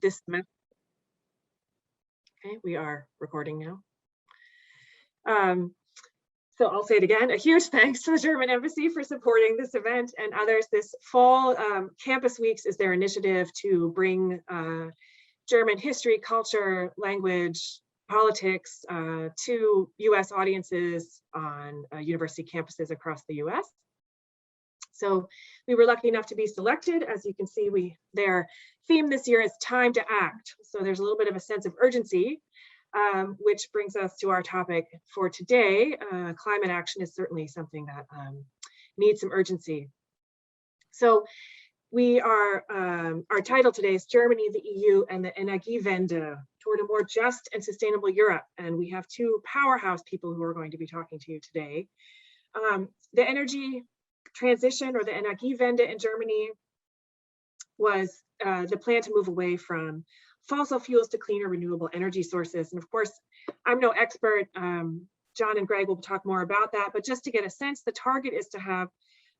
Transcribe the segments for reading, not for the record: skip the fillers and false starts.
this semester. Okay, we are recording now. So I'll say it again, a huge thanks to the German Embassy for supporting this event and others. This fall, Campus Weeks is their initiative to bring German history, culture, language, politics to US audiences on university campuses across the US. So we were lucky enough to be selected. As you can see, their theme this year is time to act. So there's a little bit of a sense of urgency, which brings us to our topic for today. Climate action is certainly something that needs some urgency. So we are, our title today is Germany, the EU, and the Energiewende, toward a more just and sustainable Europe. And we have two powerhouse people who are going to be talking to you today. The energy transition, or the Energiewende in Germany, was the plan to move away from fossil fuels to cleaner renewable energy sources. And of course, I'm no expert. John and Greg will talk more about that, but just to get a sense, the target is to have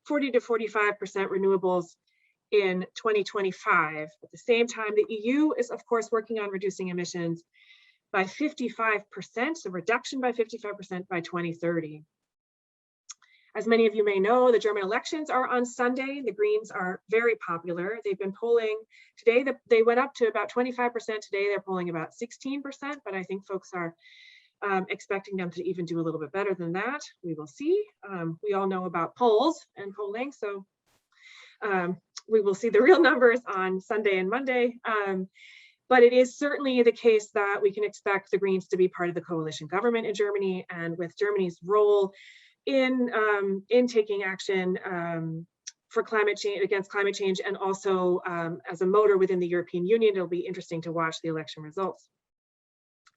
40 to 45% renewables in 2025. At the same time, the EU is of course working on reducing emissions by 55%, so reduction by 55% by 2030. As many of you may know, the German elections are on Sunday. The Greens are very popular. They've been polling today, they went up to about 25%. Today, they're polling about 16%, but I think folks are expecting them to even do a little bit better than that. We will see. We all know about polls and polling, so we will see the real numbers on Sunday and Monday. But it is certainly the case that we can expect the Greens to be part of the coalition government in Germany, and with Germany's role in taking action for climate change, against climate change, and also as a motor within the European Union, it'll be interesting to watch the election results.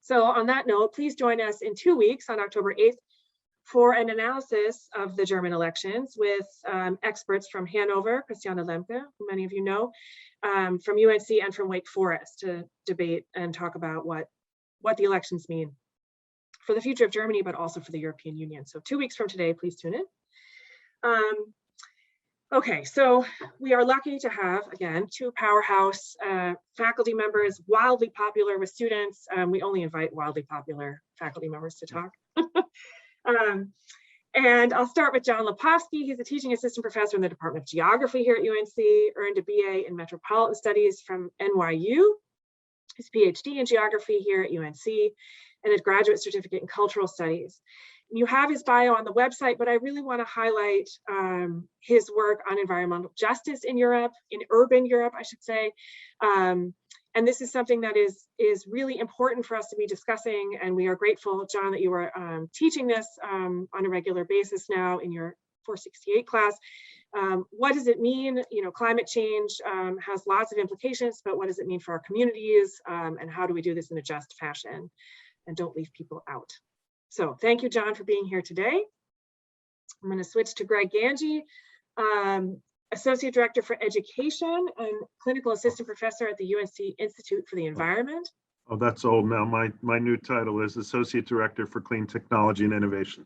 So on that note, please join us in 2 weeks on October 8th for an analysis of the German elections with experts from Hanover, Christiane Lemke, who many of you know, from UNC and from Wake Forest, to debate and talk about what the elections mean for the future of Germany, but also for the European Union. So 2 weeks from today, please tune in. Okay, so we are lucky to have, again, two powerhouse faculty members, wildly popular with students. We only invite wildly popular faculty members to talk. And I'll start with John Lopovsky. He's a teaching assistant professor in the Department of Geography here at UNC, earned a BA in Metropolitan Studies from NYU, his PhD in Geography here at UNC, and a graduate certificate in Cultural Studies. You have his bio on the website, but I really want to highlight his work on environmental justice in Europe, in urban Europe, I should say. And this is something that is really important for us to be discussing, and we are grateful, John, that you are teaching this on a regular basis now in your 468 class. What does it mean? You know, climate change has lots of implications, but what does it mean for our communities, and how do we do this in a just fashion and don't leave people out? So thank you, John, for being here today. I'm going to switch to Greg Ganji, Associate Director for Education and Clinical Assistant Professor at the UNC Institute for the Environment. Oh, that's old now. My new title is Associate Director for Clean Technology and Innovation.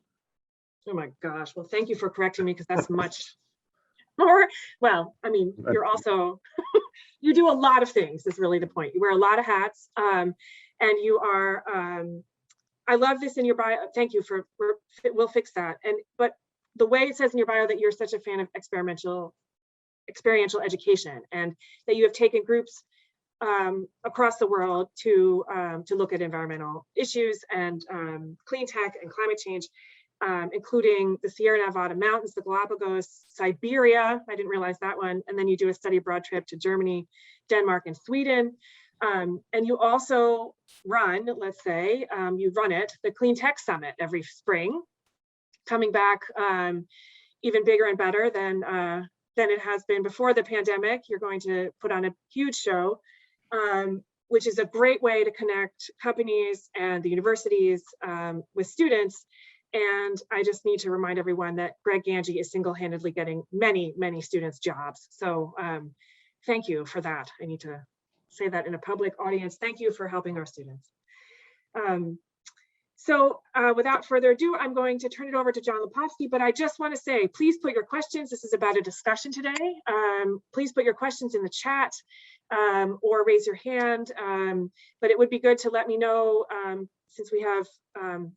Oh my gosh. Well, thank you for correcting me, because that's much more. Well, I mean, you're also, you do a lot of things is really the point. You wear a lot of hats, and you are, I love this in your bio. Thank you we'll fix that. But the way it says in your bio that you're such a fan of experiential education, and that you have taken groups across the world to look at environmental issues and clean tech and climate change, including the Sierra Nevada mountains, the Galapagos, Siberia. I didn't realize that one. And then you do a study abroad trip to Germany, Denmark, and Sweden. And you also run, let's say, you run the Clean Tech Summit every spring, coming back even bigger and better than it has been before the pandemic. You're going to put on a huge show, which is a great way to connect companies and the universities with students. And I just need to remind everyone that Greg Ganji is single-handedly getting many, many students jobs. So thank you for that. I need to say that in a public audience. Thank you for helping our students. So without further ado, I'm going to turn it over to John Lopovsky, but I just want to say, please put your questions. This is about a discussion today. Please put your questions in the chat. or raise your hand. But it would be good to let me know, since we have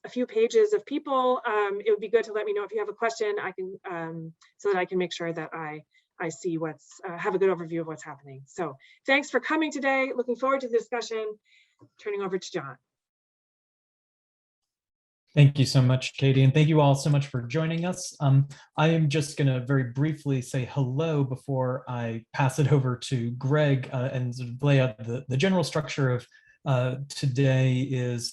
a few pages of people, it would be good to let me know if you have a question. I can, so that I can make sure that I see have a good overview of what's happening. So thanks for coming today. Looking forward to the discussion. Turning over to John. Thank you so much, Katie, and thank you all so much for joining us. I am just going to very briefly say hello before I pass it over to Greg and sort of lay out the general structure of today. Is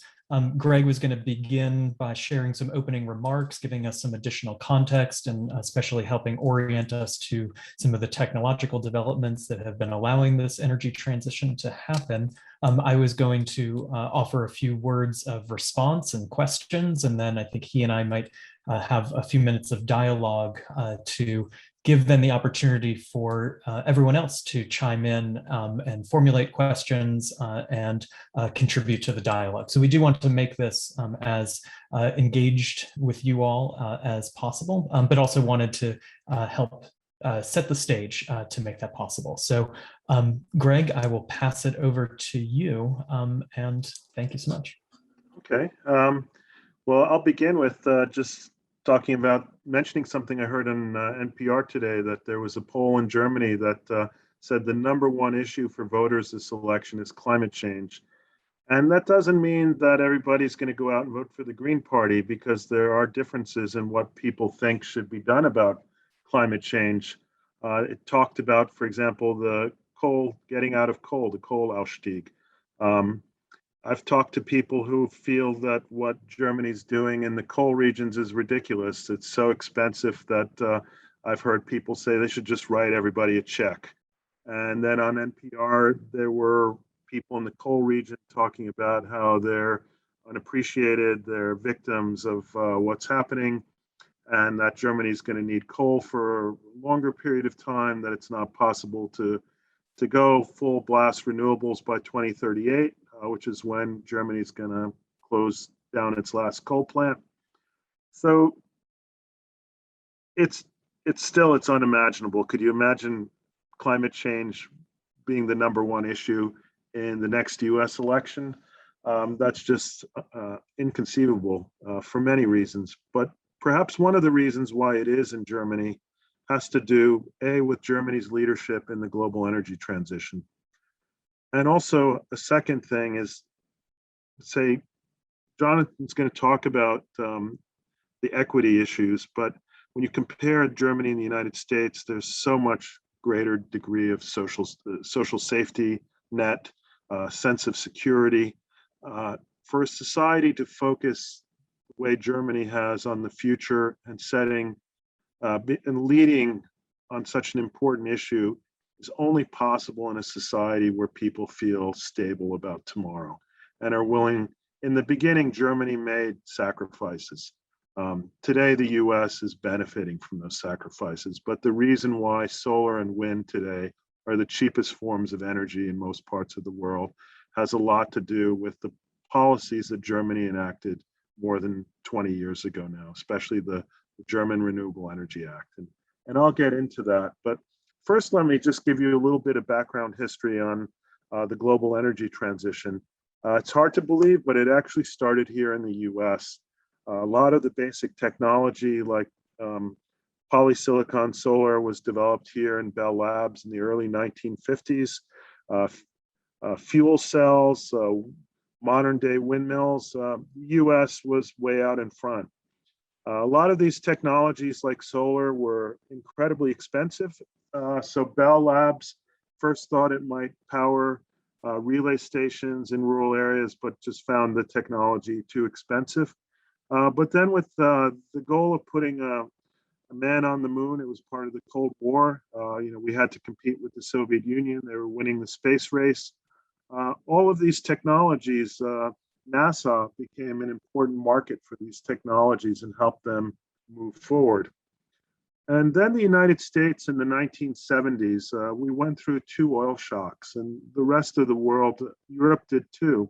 Greg was going to begin by sharing some opening remarks, giving us some additional context, and especially helping orient us to some of the technological developments that have been allowing this energy transition to happen. I was going to offer a few words of response and questions, and then I think he and I might have a few minutes of dialogue to give then the opportunity for everyone else to chime in and formulate questions and contribute to the dialogue. So we do want to make this as engaged with you all as possible, but also wanted to help set the stage to make that possible. So Greg, I will pass it over to you, and thank you so much. Okay, well, I'll begin with just mentioning something I heard on NPR today, that there was a poll in Germany that said the #1 issue for voters this election is climate change. And that doesn't mean that everybody's going to go out and vote for the Green Party, because there are differences in what people think should be done about climate change. It talked about, for example, getting out of coal, the coal Ausstieg. I've talked to people who feel that what Germany's doing in the coal regions is ridiculous. It's so expensive that I've heard people say they should just write everybody a check. And then on NPR, there were people in the coal region talking about how they're unappreciated, they're victims of what's happening, and that Germany's going to need coal for a longer period of time, that it's not possible to go full blast renewables by 2038, which is when Germany's going to close down its last coal plant. So it's unimaginable. Could you imagine climate change being the #1 issue in the next US election? That's just inconceivable for many reasons. But perhaps one of the reasons why it is in Germany has to do, with Germany's leadership in the global energy transition. And also a second thing is, say, Jonathan's going to talk about the equity issues, but when you compare Germany and the United States, there's so much greater degree of social safety net, sense of security. For a society to focus the way Germany has on the future and setting and leading on such an important issue is only possible in a society where people feel stable about tomorrow and are willing. In the beginning, Germany made sacrifices. Today, the US is benefiting from those sacrifices, but the reason why solar and wind today are the cheapest forms of energy in most parts of the world has a lot to do with the policies that Germany enacted more than 20 years ago now, especially the German Renewable Energy Act. And I'll get into that. But first, let me just give you a little bit of background history on the global energy transition. It's hard to believe, but it actually started here in the US. A lot of the basic technology like polysilicon solar was developed here in Bell Labs in the early 1950s. Fuel cells, modern day windmills, the US was way out in front. A lot of these technologies like solar were incredibly expensive. So Bell Labs first thought it might power relay stations in rural areas, but just found the technology too expensive. But then with the goal of putting a man on the moon, it was part of the Cold War. We had to compete with the Soviet Union. They were winning the space race. All of these technologies, NASA became an important market for these technologies and helped them move forward. And then the United States in the 1970s, we went through 2 oil shocks, and the rest of the world, Europe did too.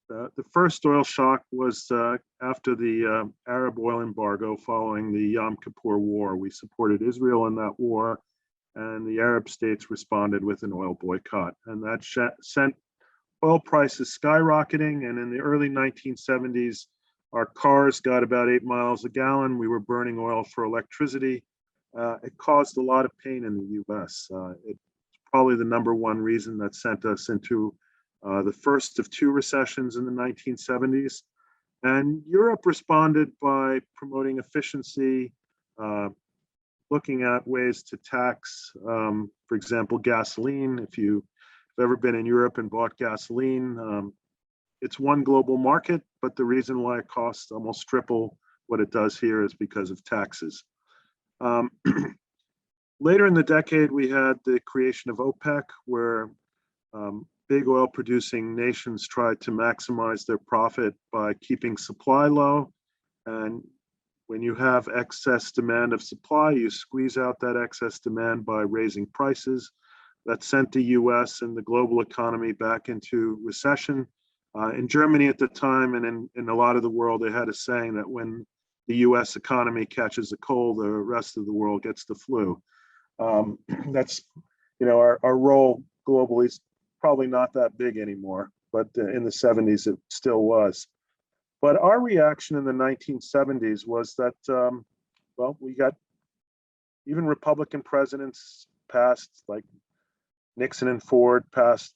The first oil shock was after the Arab oil embargo following the Yom Kippur War. We supported Israel in that war. and the Arab states responded with an oil boycott. And that sent oil prices skyrocketing. And in the early 1970s, our cars got about 8 miles a gallon. We were burning oil for electricity. It caused a lot of pain in the US. It's probably the number one reason that sent us into the first of two recessions in the 1970s. And Europe responded by promoting efficiency, looking at ways to tax, for example, gasoline. If you've ever been in Europe and bought gasoline, it's one global market, but the reason why it costs almost triple what it does here is because of taxes. Later in the decade, we had the creation of OPEC, where big oil producing nations tried to maximize their profit by keeping supply low. And when you have excess demand of supply, you squeeze out that excess demand by raising prices. That sent the US and the global economy back into recession. In Germany at the time, and in a lot of the world, they had a saying that when the US economy catches a cold, the rest of the world gets the flu. That's, our role globally is probably not that big anymore, but in the 70s, it still was. But our reaction in the 1970s was that, we got even Republican presidents passed, like Nixon and Ford passed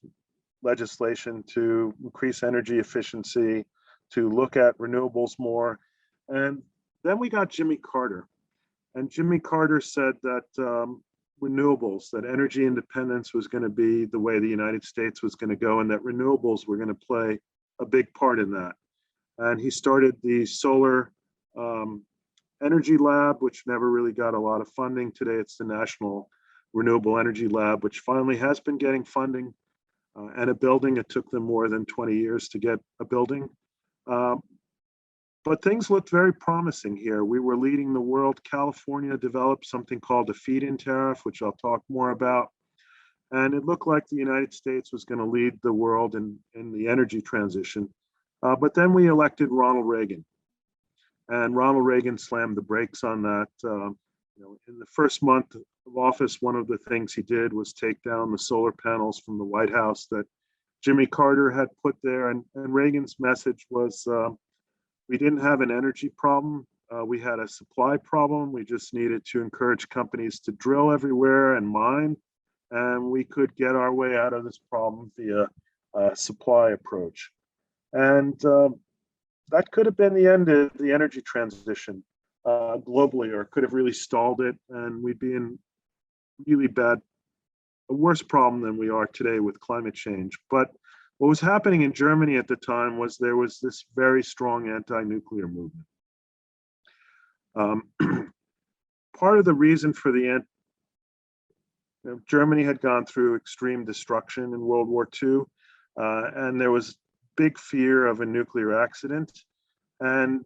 legislation to increase energy efficiency, to look at renewables more. And then we got Jimmy Carter. And Jimmy Carter said that renewables, that energy independence was going to be the way the United States was going to go, and that renewables were going to play a big part in that. And he started the Solar Energy Lab, which never really got a lot of funding. Today, it's the National Renewable Energy Lab, which finally has been getting funding and a building. It took them more than 20 years to get a building. But things looked very promising here. We were leading the world. California developed something called a feed-in tariff, which I'll talk more about. And it looked like the United States was going to lead the world in the energy transition. But then we elected Ronald Reagan. And Ronald Reagan slammed the brakes on that. In the first month of office, one of the things he did was take down the solar panels from the White House that Jimmy Carter had put there. And Reagan's message was, we didn't have an energy problem. We had a supply problem. We just needed to encourage companies to drill everywhere and mine, and we could get our way out of this problem via a supply approach. And that could have been the end of the energy transition globally, or could have really stalled it, and we'd be in really a worse problem than we are today with climate change. But what was happening in Germany at the time was there was this very strong anti-nuclear movement. Part of the reason for Germany had gone through extreme destruction in World War II, and there was big fear of a nuclear accident. And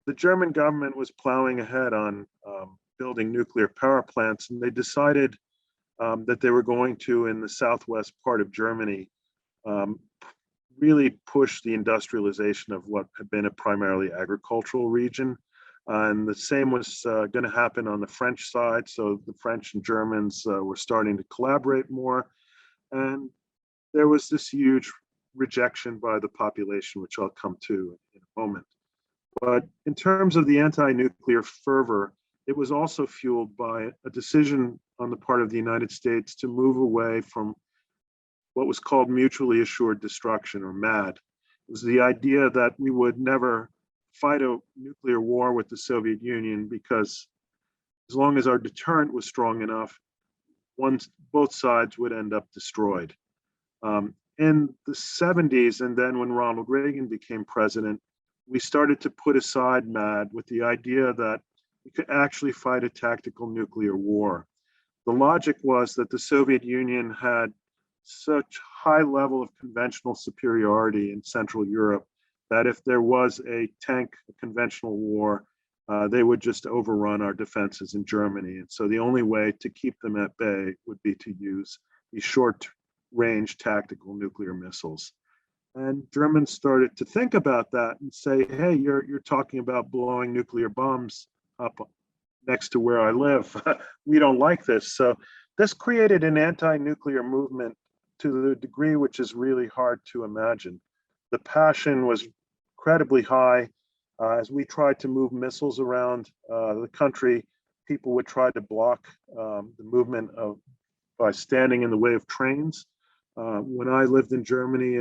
the German government was plowing ahead on building nuclear power plants, and they decided that they were going to, in the southwest part of Germany, really push the industrialization of what had been a primarily agricultural region. And the same was going to happen on the French side. So the French and Germans were starting to collaborate more. And there was this huge rejection by the population, which I'll come to in a moment. But in terms of the anti-nuclear fervor, it was also fueled by a decision on the part of the United States to move away from what was called mutually assured destruction, or MAD. It was the idea that we would never fight a nuclear war with the Soviet Union, because as long as our deterrent was strong enough, both sides would end up destroyed. In the 70s, and then when Ronald Reagan became president, we started to put aside MAD with the idea that we could actually fight a tactical nuclear war. The logic was that the Soviet Union had such high level of conventional superiority in Central Europe that if there was a conventional war, they would just overrun our defenses in Germany. And so the only way to keep them at bay would be to use these short-range tactical nuclear missiles. And Germans started to think about that and say, hey, you're talking about blowing nuclear bombs up next to where I live. We don't like this. So This created an anti-nuclear movement to the degree which is really hard to imagine. The passion was incredibly high. As we tried to move missiles around the country, people would try to block the movement by standing in the way of trains. When I lived in Germany,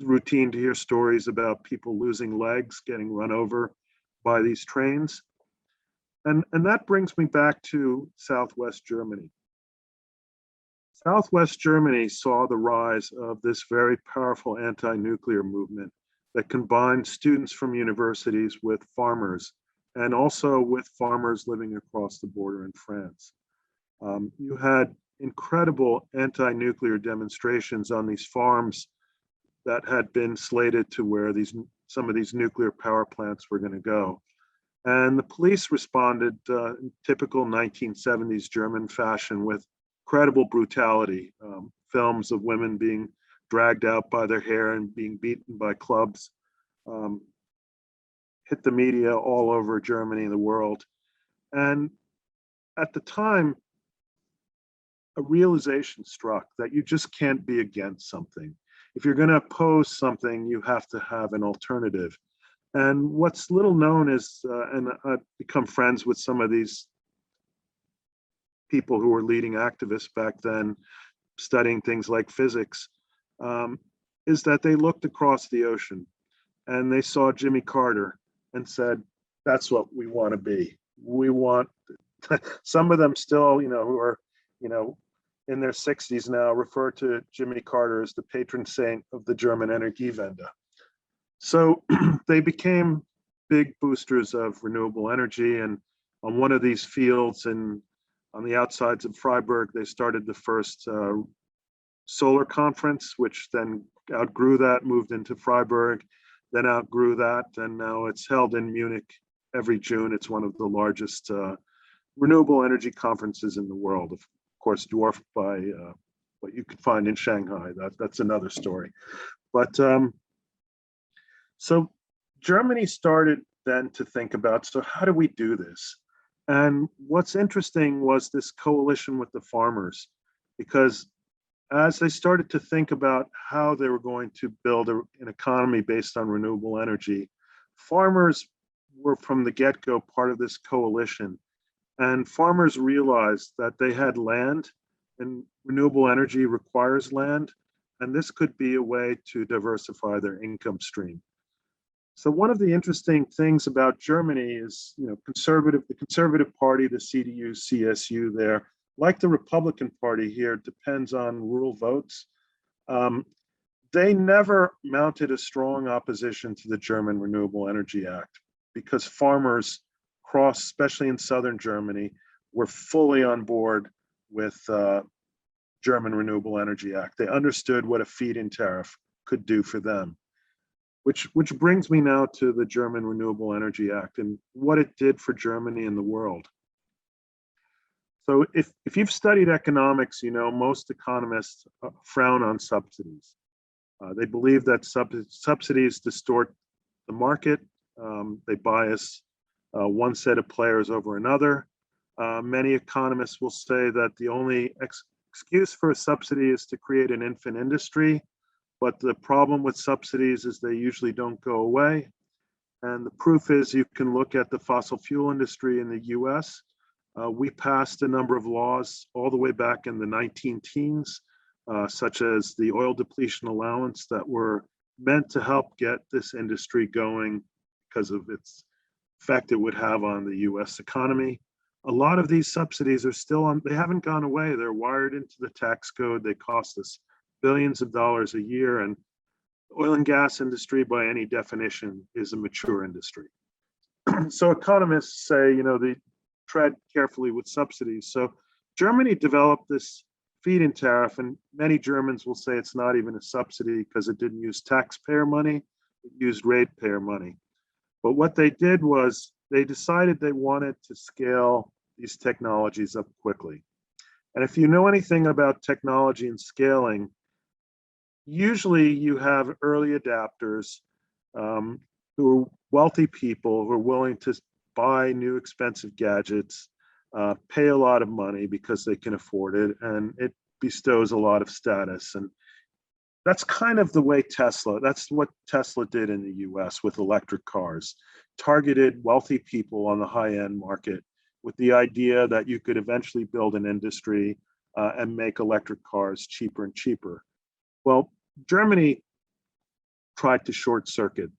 routine to hear stories about people losing legs, getting run over by these trains. And that brings me back to Southwest Germany. Southwest Germany saw the rise of this very powerful anti-nuclear movement that combined students from universities with farmers, and also with farmers living across the border in France. You had incredible anti-nuclear demonstrations on these farms that had been slated to where some of these nuclear power plants were going to go. And the police responded in typical 1970s German fashion with incredible brutality. Films of women being dragged out by their hair and being beaten by clubs hit the media all over Germany and the world. And at the time, a realization struck that you just can't be against something. If you're going to oppose something, you have to have an alternative. And what's little known is, and I've become friends with some of these people who were leading activists back then, studying things like physics, is that they looked across the ocean and they saw Jimmy Carter and said, that's what we want to be. We want, some of them still, who are, in their 60s now, refer to Jimmy Carter as the patron saint of the German Energiewende. So they became big boosters of renewable energy. And on one of these fields and on the outsides of Freiburg, they started the first solar conference, which then outgrew that, moved into Freiburg, then outgrew that, and now it's held in Munich every June. It's one of the largest renewable energy conferences in the world, of course, dwarfed by what you could find in Shanghai. That's another story. But so Germany started then to think about, so how do we do this? And what's interesting was this coalition with the farmers, because as they started to think about how they were going to build an economy based on renewable energy, farmers were from the get-go part of this coalition. And farmers realized that they had land, and renewable energy requires land, and this could be a way to diversify their income stream. So one of the interesting things about Germany is, the Conservative Party, the CDU, CSU there, like the Republican Party here, depends on rural votes. They never mounted a strong opposition to the German Renewable Energy Act because farmers especially in southern Germany, were fully on board with German Renewable Energy Act. They understood what a feed-in tariff could do for them. Which brings me now to the German Renewable Energy Act and what it did for Germany and the world. So if you've studied economics, most economists frown on subsidies. They believe that subsidies distort the market. They bias one set of players over another. Many economists will say that the only excuse for a subsidy is to create an infant industry. But the problem with subsidies is they usually don't go away. And the proof is you can look at the fossil fuel industry in the US. We passed a number of laws all the way back in the 19-teens, such as the oil depletion allowance that were meant to help get this industry going because of its effect it would have on the US economy. A lot of these subsidies are still on, they haven't gone away. They're wired into the tax code. They cost us billions of dollars a year, and the oil and gas industry, by any definition, is a mature industry. So economists say, they tread carefully with subsidies. So Germany developed this feed-in tariff, and many Germans will say it's not even a subsidy because it didn't use taxpayer money, it used ratepayer money. But what they did was they decided they wanted to scale these technologies up quickly. And if you know anything about technology and scaling, usually you have early adapters who are wealthy people who are willing to buy new expensive gadgets, pay a lot of money because they can afford it, and it bestows a lot of status. And that's kind of the way that's what Tesla did in the US with electric cars, targeted wealthy people on the high-end market with the idea that you could eventually build an industry and make electric cars cheaper and cheaper. Well, Germany tried to short circuit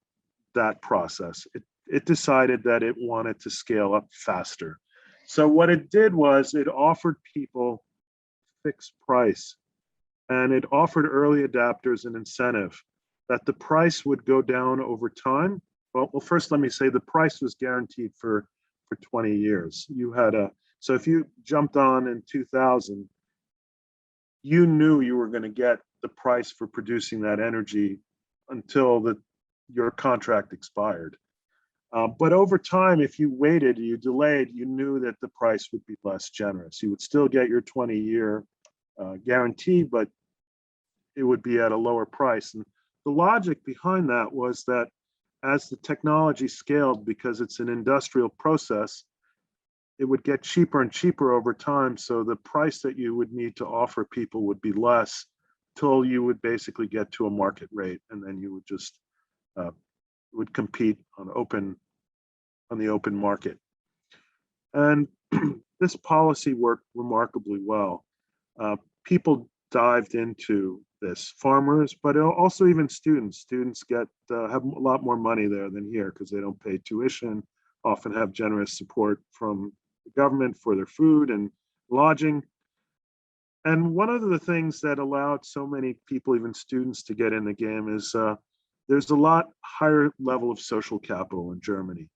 that process. It decided that it wanted to scale up faster. So what it did was it offered people fixed price, and it offered early adapters an incentive that the price would go down over time. Well, first let me say the price was guaranteed for 20 years. So if you jumped on in 2000, you knew you were going to get the price for producing that energy until your contract expired. But over time, if you waited, you delayed, you knew that the price would be less generous. You would still get your 20-year guarantee, but it would be at a lower price. And the logic behind that was that as the technology scaled, because it's an industrial process, it would get cheaper and cheaper over time. So the price that you would need to offer people would be less till you would basically get to a market rate, and then you would just would compete on the open market. And this policy worked remarkably well. People dived into this, farmers, but also even students. Students have a lot more money there than here because they don't pay tuition, often have generous support from the government for their food and lodging. And one of the things that allowed so many people, even students, to get in the game is there's a lot higher level of social capital in Germany.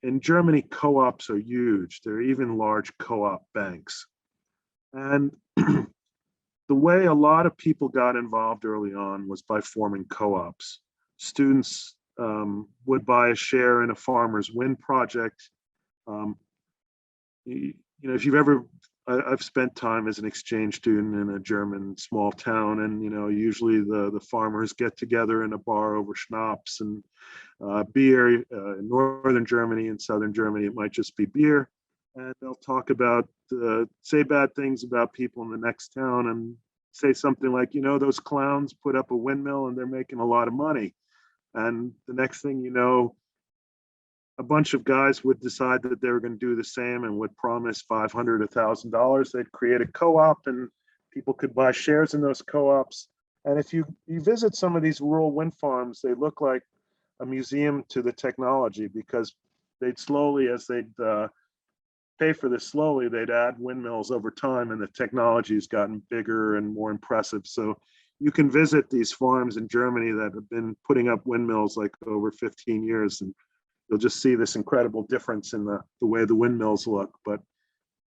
In Germany, co-ops are huge. There are even large co-op banks. And the way a lot of people got involved early on was by forming co-ops. Students would buy a share in a farmer's wind project. If you've ever, I've spent time as an exchange student in a German small town, and usually the farmers get together in a bar over schnapps and beer. In northern Germany and southern Germany, it might just be beer, and they'll talk about say bad things about people in the next town, and say something like, those clowns put up a windmill and they're making a lot of money. And the next thing you know, a bunch of guys would decide that they were going to do the same and would promise $500, $1,000. They'd create a co-op, and people could buy shares in those co-ops. And if you visit some of these rural wind farms, they look like a museum to the technology, because they'd slowly, as they'd pay for this slowly, they'd add windmills over time, and the technology has gotten bigger and more impressive. So you can visit these farms in Germany that have been putting up windmills like over 15 years, and you'll just see this incredible difference in the way the windmills look. But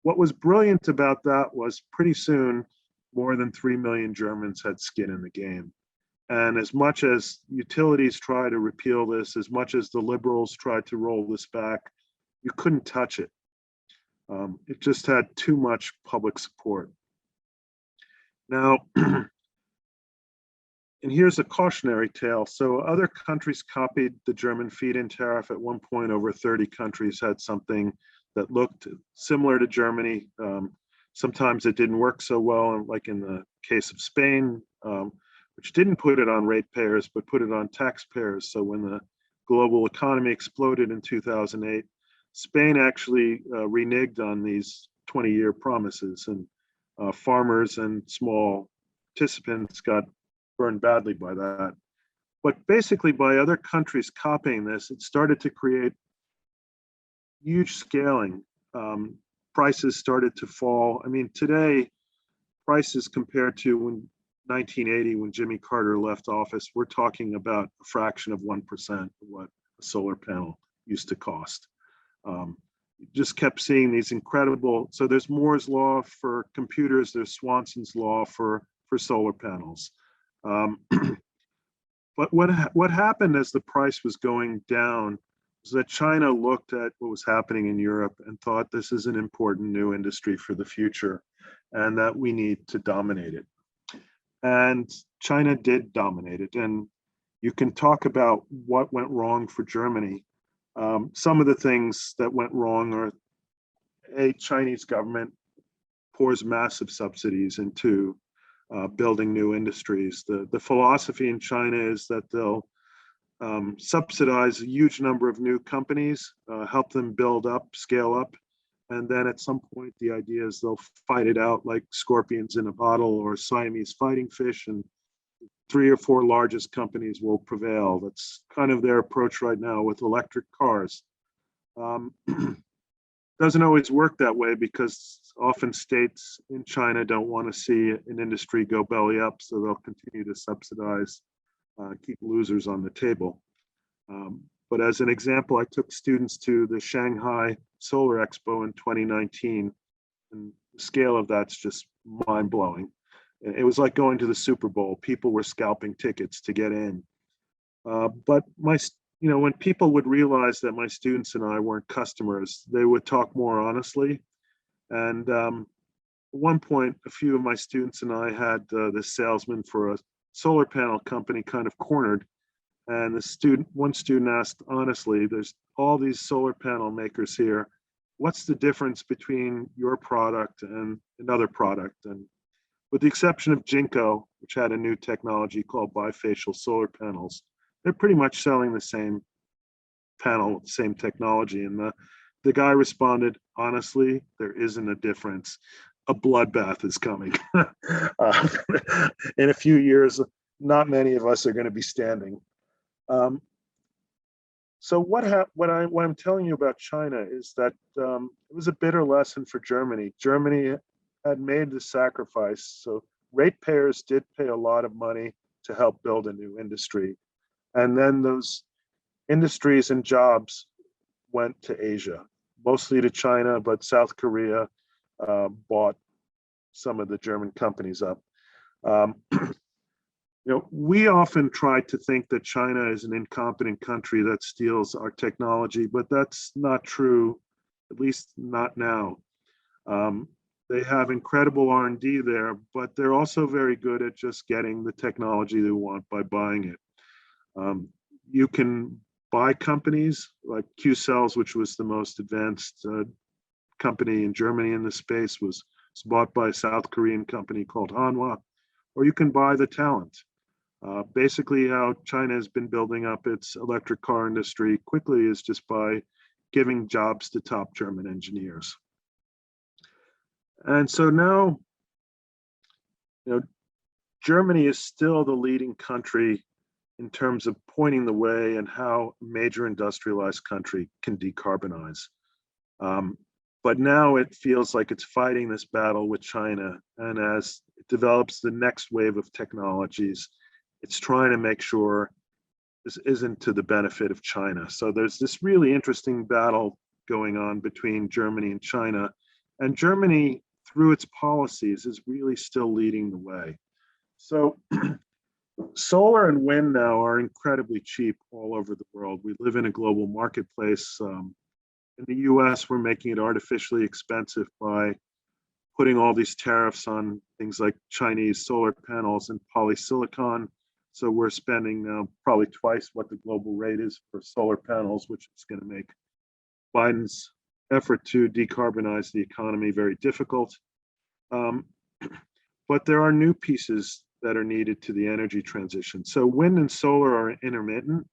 what was brilliant about that was pretty soon, more than 3 million Germans had skin in the game. And as much as utilities try to repeal this, as much as the liberals tried to roll this back, you couldn't touch it. It just had too much public support. Now, and here's a cautionary tale. So other countries copied the German feed-in tariff. At one point, over 30 countries had something that looked similar to Germany. Sometimes it didn't work so well, like in the case of Spain, which didn't put it on ratepayers, but put it on taxpayers. So when the global economy exploded in 2008, Spain actually reneged on these 20-year promises, and farmers and small participants got burned badly by that. But basically, by other countries copying this, it started to create huge scaling. Prices started to fall. I mean, today, prices compared to 1980, when Jimmy Carter left office, we're talking about a fraction of 1% of what a solar panel used to cost. Just kept seeing these incredible, so there's Moore's law for computers, there's Swanson's law for solar panels. But what happened as the price was going down was that China looked at what was happening in Europe and thought this is an important new industry for the future and that we need to dominate it. And China did dominate it. And you can talk about what went wrong for Germany. Some of the things that went wrong are a Chinese government pours massive subsidies into building new industries. The philosophy in China is that they'll subsidize a huge number of new companies, help them build up, scale up, and then at some point the idea is they'll fight it out like scorpions in a bottle or Siamese fighting fish, and 3 or 4 largest companies will prevail. That's kind of their approach right now with electric cars. Doesn't always work that way because often states in China don't want to see an industry go belly up, so they'll continue to subsidize, keep losers on the table. But as an example, I took students to the Shanghai Solar Expo in 2019, and the scale of that's just mind-blowing. It was like going to the Super Bowl. People were scalping tickets to get in. But when people would realize that my students and I weren't customers, they would talk more honestly. And at one point, a few of my students and I had this salesman for a solar panel company kind of cornered. And one student asked honestly, there's all these solar panel makers here. What's the difference between your product and another product? And with the exception of Jinko, which had a new technology called bifacial solar panels, they're pretty much selling the same panel, same technology. And the guy responded, honestly, there isn't a difference. A bloodbath is coming. In a few years, not many of us are going to be standing. So what I'm telling you about China is that it was a bitter lesson for Germany. Germany had made the sacrifice. So ratepayers did pay a lot of money to help build a new industry. And then those industries and jobs went to Asia, mostly to China, but South Korea bought some of the German companies up. We often try to think that China is an incompetent country that steals our technology, but that's not true, at least not now. They have incredible R&D there, but they're also very good at just getting the technology they want by buying it. You can buy companies like Q-Cells, which was the most advanced company in Germany in this space, was bought by a South Korean company called Hanwha, or you can buy the talent. Basically, how China has been building up its electric car industry quickly is just by giving jobs to top German engineers. And so now, Germany is still the leading country in terms of pointing the way and how a major industrialized country can decarbonize. But now it feels like it's fighting this battle with China. And as it develops the next wave of technologies, it's trying to make sure this isn't to the benefit of China. So there's this really interesting battle going on between Germany and China. And Germany, through its policies, is really still leading the way. So solar and wind now are incredibly cheap all over the world. We live in a global marketplace. In the US, we're making it artificially expensive by putting all these tariffs on things like Chinese solar panels and polysilicon. So we're spending now probably twice what the global rate is for solar panels, which is going to make Biden's effort to decarbonize the economy very difficult. But there are new pieces that are needed to the energy transition. So wind and solar are intermittent,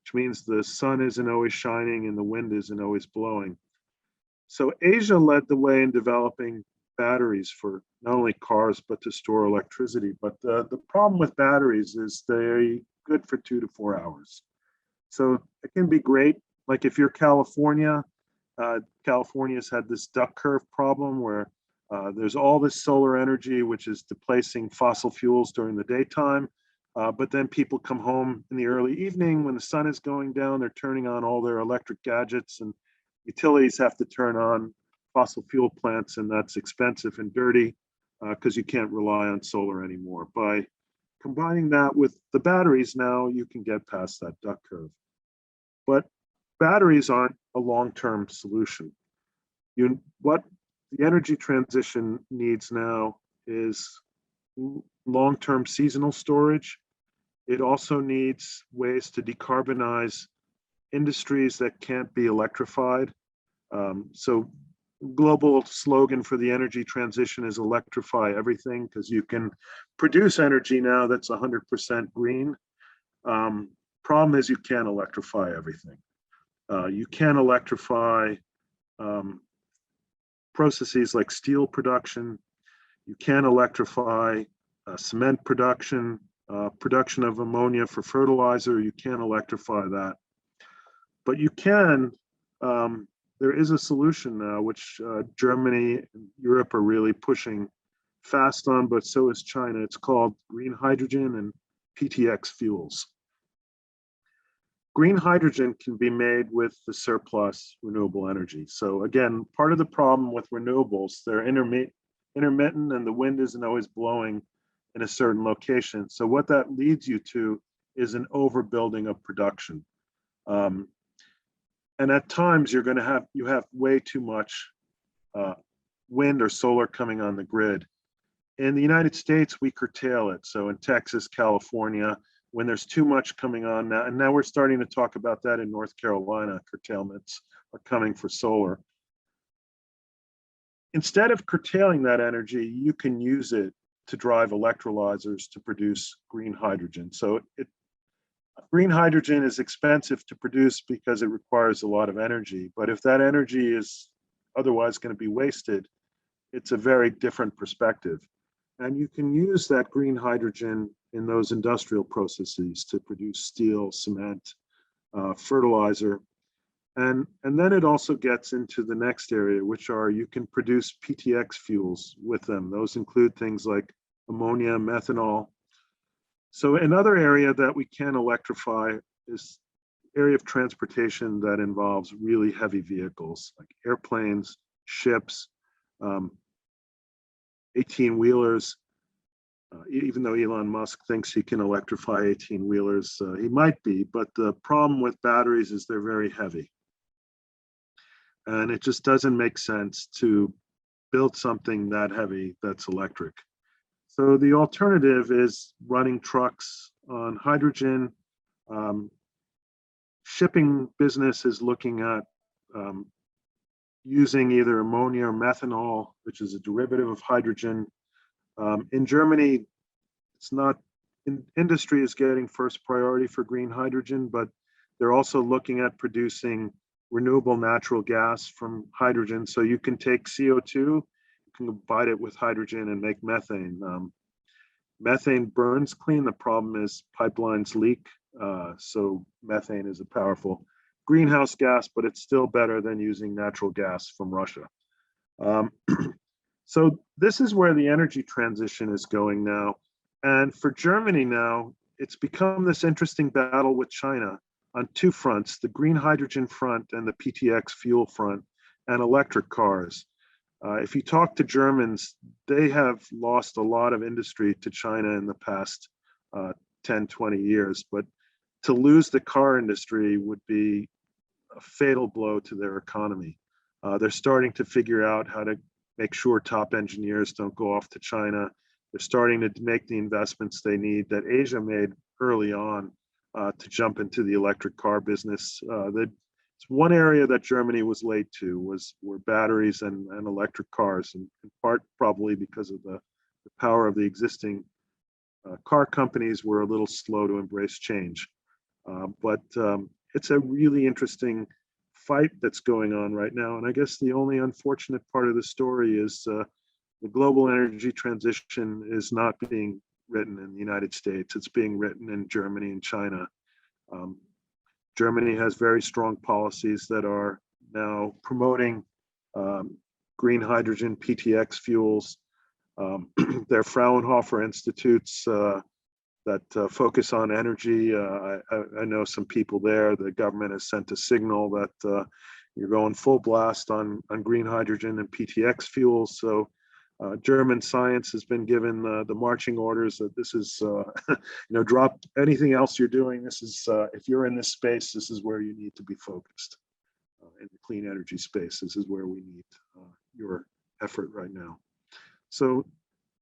which means the sun isn't always shining and the wind isn't always blowing. So Asia led the way in developing batteries for not only cars, but to store electricity. But the problem with batteries is they're good for 2 to 4 hours. So it can be great. Like if you're California, California's had this duck curve problem where there's all this solar energy, which is displacing fossil fuels during the daytime. But then people come home in the early evening when the sun is going down, they're turning on all their electric gadgets, and utilities have to turn on fossil fuel plants, and that's expensive and dirty because you can't rely on solar anymore. By combining that with the batteries now, you can get past that duck curve. But batteries aren't a long-term solution. What the energy transition needs now is long-term seasonal storage. It also needs ways to decarbonize industries that can't be electrified. So global slogan for the energy transition is electrify everything, because you can produce energy now that's 100% green. Problem is you can't electrify everything. You can electrify processes like steel production. You can electrify cement production, production of ammonia for fertilizer. You can electrify that. But you can, there is a solution now, which Germany and Europe are really pushing fast on, but so is China. It's called green hydrogen and PTX fuels. Green hydrogen can be made with the surplus renewable energy. So again, part of the problem with renewables, they're intermittent and the wind isn't always blowing in a certain location. So what that leads you to is an overbuilding of production. And at times you have way too much wind or solar coming on the grid. In the United States, we curtail it. So in Texas, California, when there's too much coming on now, and now we're starting to talk about that in North Carolina, curtailments are coming for solar. Instead of curtailing that energy, you can use it to drive electrolyzers to produce green hydrogen. So green hydrogen is expensive to produce because it requires a lot of energy. But if that energy is otherwise going to be wasted, it's a very different perspective. And you can use that green hydrogen in those industrial processes to produce steel, cement, fertilizer. And then it also gets into the next area, which are you can produce PTX fuels with them. Those include things like ammonia, methanol. So another area that we can electrify is area of transportation that involves really heavy vehicles like airplanes, ships, 18-wheelers. Even though Elon Musk thinks he can electrify 18-wheelers, he might be, but the problem with batteries is they're very heavy. And it just doesn't make sense to build something that heavy that's electric. So the alternative is running trucks on hydrogen. Shipping business is looking at using either ammonia or methanol, which is a derivative of hydrogen. In Germany, it's not, industry is getting first priority for green hydrogen, but they're also looking at producing renewable natural gas from hydrogen. So you can take CO2, you can combine it with hydrogen and make methane. Methane burns clean. The problem is pipelines leak. So methane is a powerful greenhouse gas, but it's still better than using natural gas from Russia. So this is where the energy transition is going now. And for Germany now, it's become this interesting battle with China on two fronts, the green hydrogen front and the PTX fuel front, and electric cars. If you talk to Germans, they have lost a lot of industry to China in the past 10, 20 years, but to lose the car industry would be a fatal blow to their economy. They're starting to figure out how to make sure top engineers don't go off to China. They're starting to make the investments they need that Asia made early on to jump into the electric car business. It's one area that Germany was late to were batteries and electric cars, and in part probably because of the power of the existing car companies were a little slow to embrace change. But it's a really interesting fight that's going on right now. And I guess the only unfortunate part of the story is the global energy transition is not being written in the United States. It's being written in Germany and China. Germany has very strong policies that are now promoting green hydrogen PTX fuels. Their Fraunhofer institutes that focus on energy. I know some people there. The government has sent a signal that you're going full blast on green hydrogen and PTX fuels. So German science has been given the marching orders that this is, drop anything else you're doing. This is, if you're in this space, this is where you need to be focused. In the clean energy space, this is where we need your effort right now. So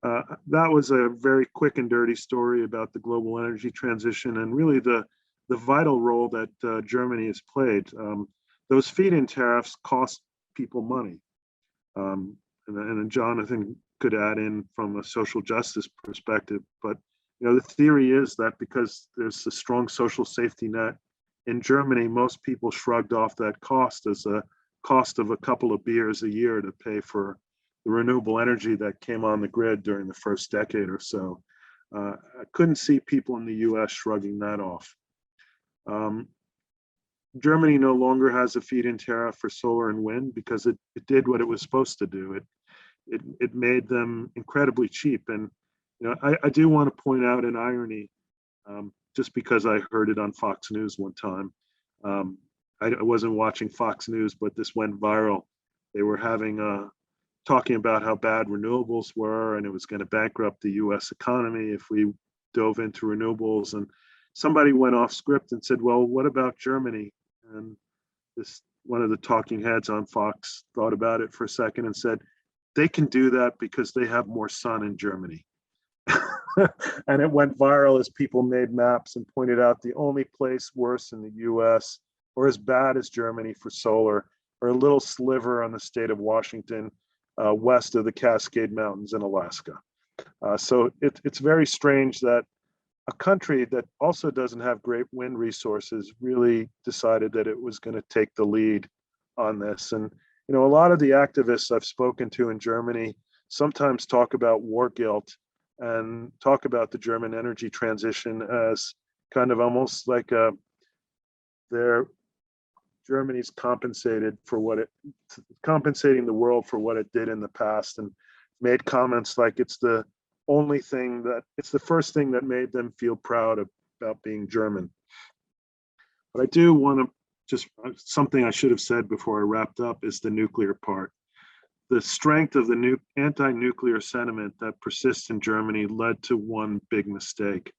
that was a very quick and dirty story about the global energy transition and really the vital role that Germany has played. Those feed-in tariffs cost people money. And then Jonathan could add in from a social justice perspective. But the theory is that because there's a strong social safety net in Germany, most people shrugged off that cost as a cost of a couple of beers a year to pay for the renewable energy that came on the grid during the first decade or so. I couldn't see people in the US shrugging that off. Germany no longer has a feed-in tariff for solar and wind because it did what it was supposed to do. It made them incredibly cheap. And I do want to point out an irony, just because I heard it on Fox News one time. I wasn't watching Fox News, but this went viral. They were talking about how bad renewables were, and it was going to bankrupt the US economy if we dove into renewables. And somebody went off script and said, well, what about Germany? And one of the talking heads on Fox thought about it for a second and said, they can do that because they have more sun in Germany. And it went viral as people made maps and pointed out the only place worse in the US or as bad as Germany for solar, or a little sliver on the state of Washington, west of the Cascade Mountains in Alaska. So it's very strange that a country that also doesn't have great wind resources really decided that it was going to take the lead on this. And a lot of the activists I've spoken to in Germany sometimes talk about war guilt and talk about the German energy transition as kind of almost like Germany's compensating the world for what it did in the past, and made comments like it's the first thing that made them feel proud about being German. But I do want to something I should have said before I wrapped up is the nuclear part. The strength of the anti-nuclear sentiment that persists in Germany led to one big mistake,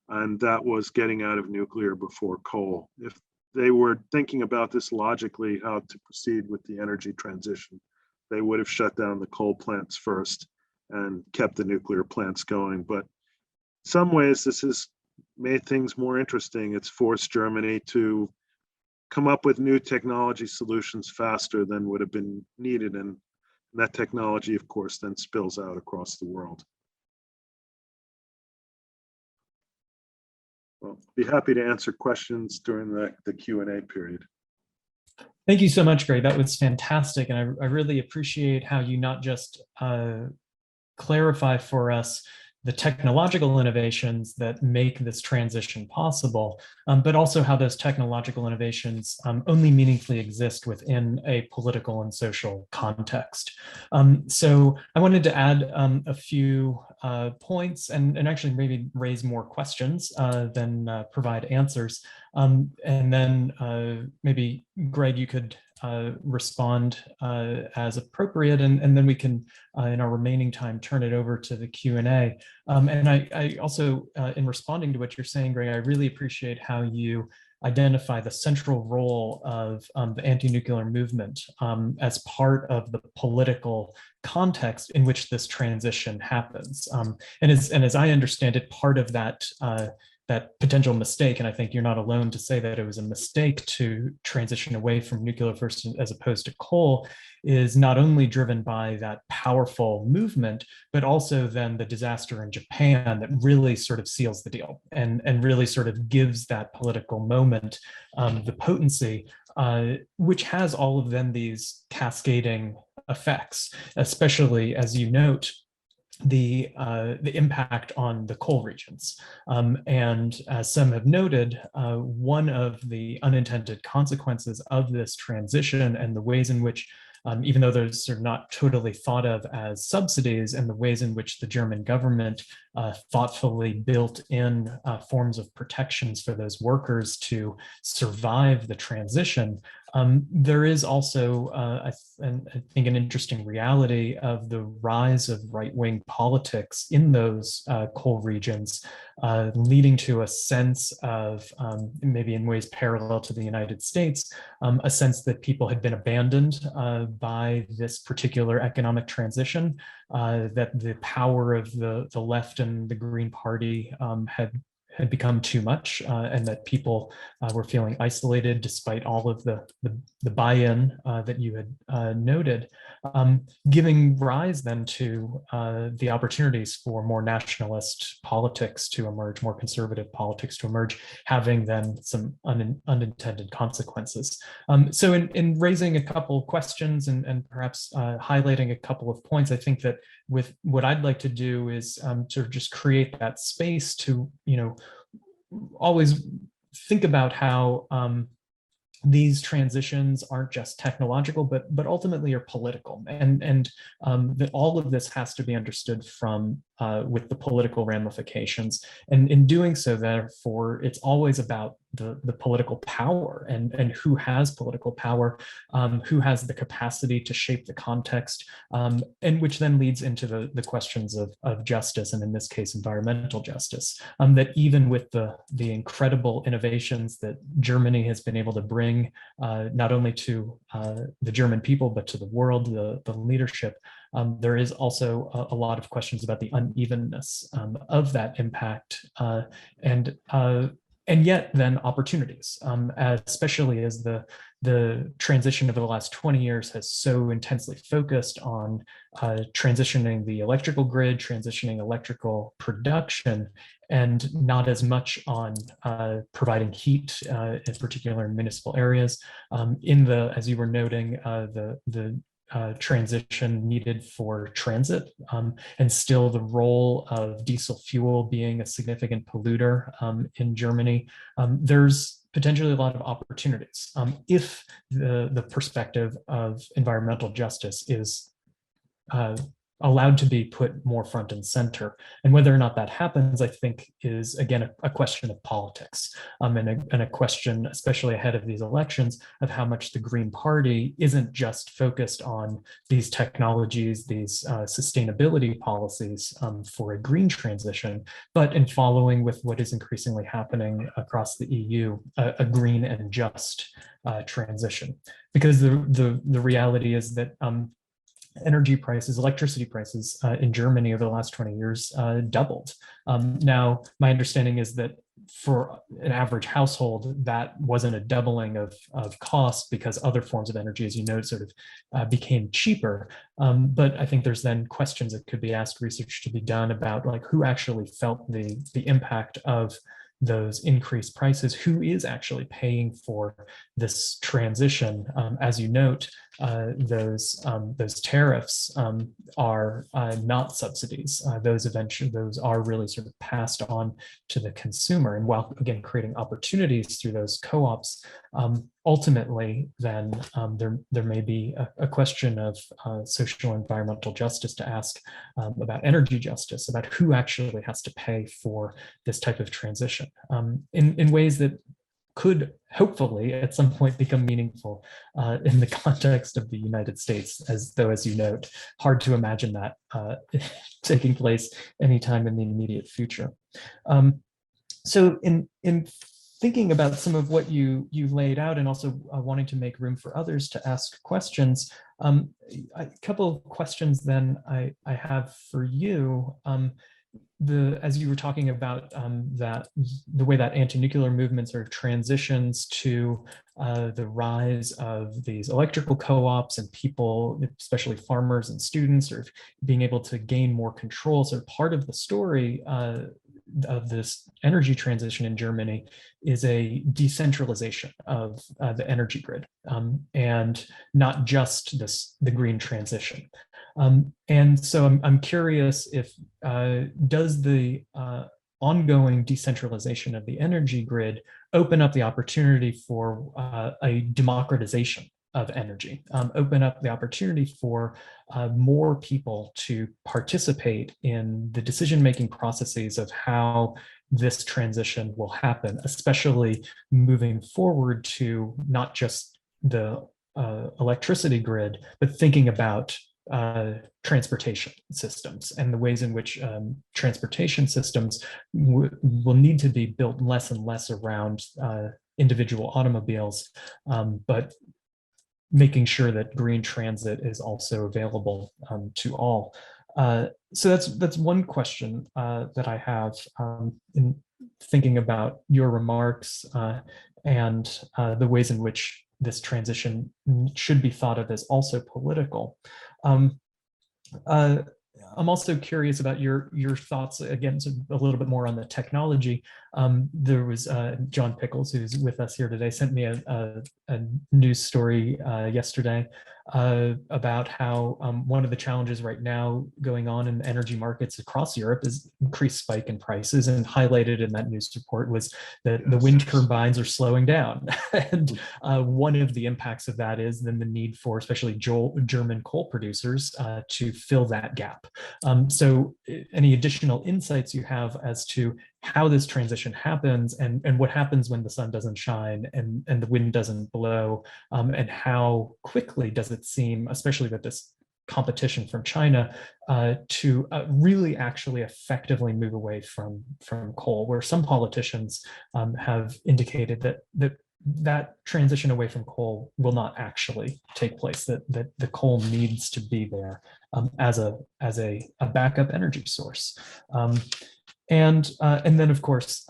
and that was getting out of nuclear before coal. If they were thinking about this logically, how to proceed with the energy transition, they would have shut down the coal plants first and kept the nuclear plants going. But in some ways, this has made things more interesting. It's forced Germany to come up with new technology solutions faster than would have been needed. And that technology, of course, then spills out across the world. Well, be happy to answer questions during the Q&A period. Thank you so much, Greg. That was fantastic. And I really appreciate how you not just clarify for us the technological innovations that make this transition possible, but also how those technological innovations only meaningfully exist within a political and social context. So I wanted to add a few points and actually maybe raise more questions than provide answers. And then maybe, Greg, you could respond as appropriate, and then we can, in our remaining time, turn it over to the Q&A. And I also, in responding to what you're saying, Greg, I really appreciate how you identify the central role of the anti-nuclear movement as part of the political context in which this transition happens. And as I understand it, part of that that potential mistake, and I think you're not alone to say that it was a mistake to transition away from nuclear first as opposed to coal, is not only driven by that powerful movement, but also then the disaster in Japan that really sort of seals the deal and really sort of gives that political moment the potency, which has all of then these cascading effects, especially as you note, the impact on the coal regions. And as some have noted, one of the unintended consequences of this transition and the ways in which, even though those are not totally thought of as subsidies, and the ways in which the German government thoughtfully built in forms of protections for those workers to survive the transition, there is also, I think, an interesting reality of the rise of right-wing politics in those coal regions, leading to a sense of, maybe in ways parallel to the United States, a sense that people had been abandoned by this particular economic transition, that the power of the left and the Green Party had become too much, and that people were feeling isolated despite all of the buy-in that you had noted, giving rise then to the opportunities for more nationalist politics to emerge, more conservative politics to emerge, having then some unintended consequences. So in raising a couple of questions and perhaps highlighting a couple of points, I think that with what I'd like to do is sort of just create that space to, always think about how these transitions aren't just technological, but ultimately are political, and that all of this has to be understood from with the political ramifications. And in doing so, therefore, it's always about the political power and who has political power, who has the capacity to shape the context, and which then leads into the questions of justice, and in this case, environmental justice. That even with the incredible innovations that Germany has been able to bring, not only to the German people, but to the world, the leadership, there is also a lot of questions about the unevenness of that impact, and yet then opportunities, especially as the transition over the last 20 years has so intensely focused on transitioning the electrical grid, transitioning electrical production, and not as much on providing heat, in particular in municipal areas. As you were noting, the transition needed for transit, and still the role of diesel fuel being a significant polluter in Germany. There's potentially a lot of opportunities if the perspective of environmental justice is allowed to be put more front and center. And whether or not that happens, I think, is again a question of politics, and a question, especially ahead of these elections, of how much the Green Party isn't just focused on these technologies, these sustainability policies for a green transition, but in following with what is increasingly happening across the EU, a green and just transition. Because the reality is that energy prices, electricity prices in Germany over the last 20 years doubled. Now, my understanding is that for an average household, that wasn't a doubling of cost because other forms of energy, as you know, sort of became cheaper. But I think there's then questions that could be asked, research to be done about like who actually felt the impact of those increased prices, who is actually paying for this transition. As you note, those tariffs are not subsidies. Those are really sort of passed on to the consumer. And while again creating opportunities through those co-ops, ultimately then there may be a question of social and environmental justice to ask about energy justice, about who actually has to pay for this type of transition in ways that could hopefully at some point become meaningful in the context of the United States, as you note, hard to imagine that taking place anytime in the immediate future. So in thinking about some of what you laid out, and also wanting to make room for others to ask questions, a couple of questions then I have for you. As you were talking about that the way that anti-nuclear movement sort of transitions to the rise of these electrical co-ops and people, especially farmers and students, sort of being able to gain more control. So part of the story of this energy transition in Germany is a decentralization of the energy grid, and not just the green transition. And so I'm curious if does the ongoing decentralization of the energy grid open up the opportunity for a democratization of energy, open up the opportunity for more people to participate in the decision-making processes of how this transition will happen, especially moving forward to not just the electricity grid, but thinking about transportation systems and the ways in which transportation systems will need to be built less and less around individual automobiles, but making sure that green transit is also available to all. So that's one question that I have thinking about your remarks and the ways in which this transition should be thought of as also political. I'm also curious about your thoughts, again, so a little bit more on the technology. There was John Pickles, who's with us here today, sent me a news story yesterday about how one of the challenges right now going on in energy markets across Europe is increased spike in prices, and highlighted in that news report was that the wind turbines are slowing down. And one of the impacts of that is then the need for especially German coal producers to fill that gap. So any additional insights you have as to how this transition happens and what happens when the sun doesn't shine and the wind doesn't blow, and how quickly does it seem, especially with this competition from China, to really actually effectively move away from coal, where some politicians have indicated that transition away from coal will not actually take place, that the coal needs to be there as a backup energy source. And then, of course,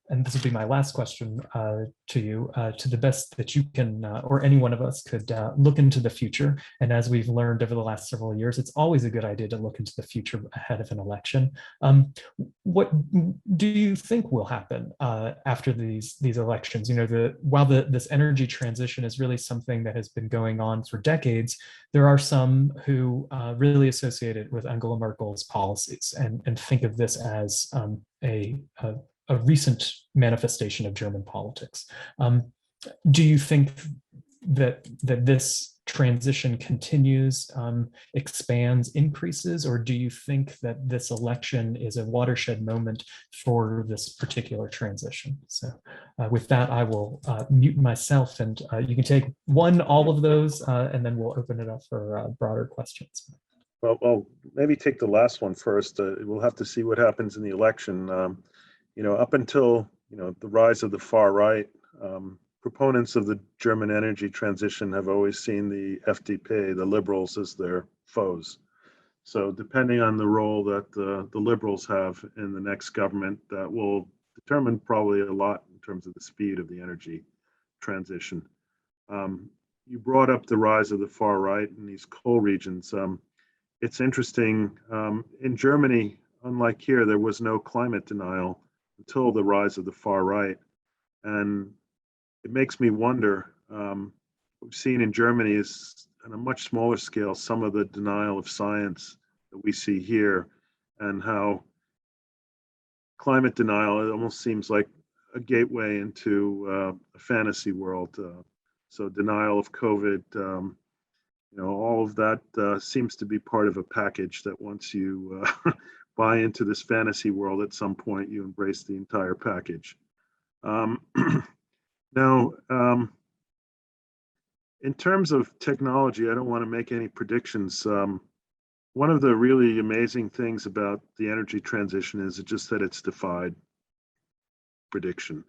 and this will be my last question to you, to the best that you can, or any one of us could look into the future. And as we've learned over the last several years, it's always a good idea to look into the future ahead of an election. What do you think will happen after these elections? You know, while this energy transition is really something that has been going on for decades, there are some who really associate it with Angela Merkel's policies and think of this as a recent manifestation of German politics. Do you think that this transition continues, expands, increases, or do you think that this election is a watershed moment for this particular transition? So with that, I will mute myself, and you can take all of those, and then we'll open it up for broader questions. Well, maybe take the last one first. We'll have to see what happens in the election. You know, up until, you know, the rise of the far right, proponents of the German energy transition have always seen the FDP, the liberals, as their foes. So depending on the role that the liberals have in the next government, that will determine probably a lot in terms of the speed of the energy transition. You brought up the rise of the far right in these coal regions. It's interesting, in Germany, unlike here, there was no climate denial until the rise of the far right. And it makes me wonder, what we've seen in Germany is on a much smaller scale, some of the denial of science that we see here, and how climate denial, it almost seems like a gateway into a fantasy world. So denial of COVID, you know, all of that seems to be part of a package that once you buy into this fantasy world, at some point you embrace the entire package. Now, in terms of technology, I don't want to make any predictions. One of the really amazing things about the energy transition is just that it's defied prediction.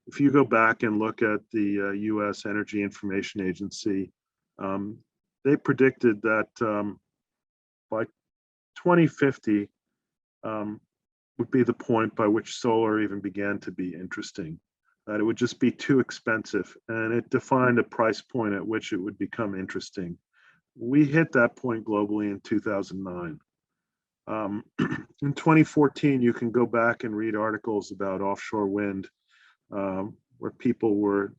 If you go back and look at the US Energy Information Agency, they predicted that by 2050 would be the point by which solar even began to be interesting, that it would just be too expensive, and it defined a price point at which it would become interesting. We hit that point globally in 2009. In 2014, you can go back and read articles about offshore wind, where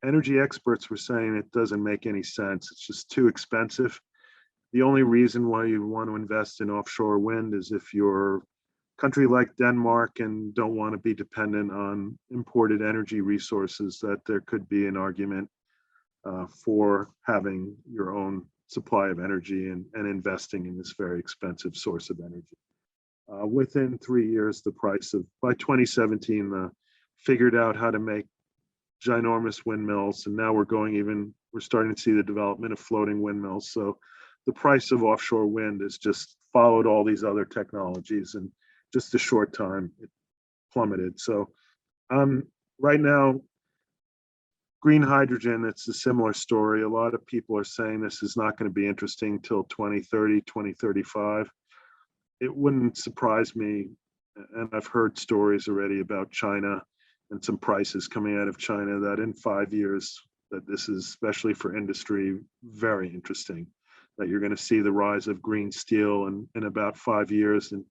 energy experts were saying it doesn't make any sense. It's just too expensive. The only reason why you want to invest in offshore wind is if you're a country like Denmark and don't want to be dependent on imported energy resources, that there could be an argument for having your own supply of energy and investing in this very expensive source of energy. Within 3 years, by 2017, figured out how to make ginormous windmills, and now we're starting to see the development of floating windmills. So the price of offshore wind has just followed all these other technologies, and just a short time it plummeted. So right now, green hydrogen, it's a similar story. A lot of people are saying this is not going to be interesting till 2030, 2035. It wouldn't surprise me and I've heard stories already about China and some prices coming out of China that in 5 years, that this is especially for industry, very interesting, that you're going to see the rise of green steel in about 5 years. And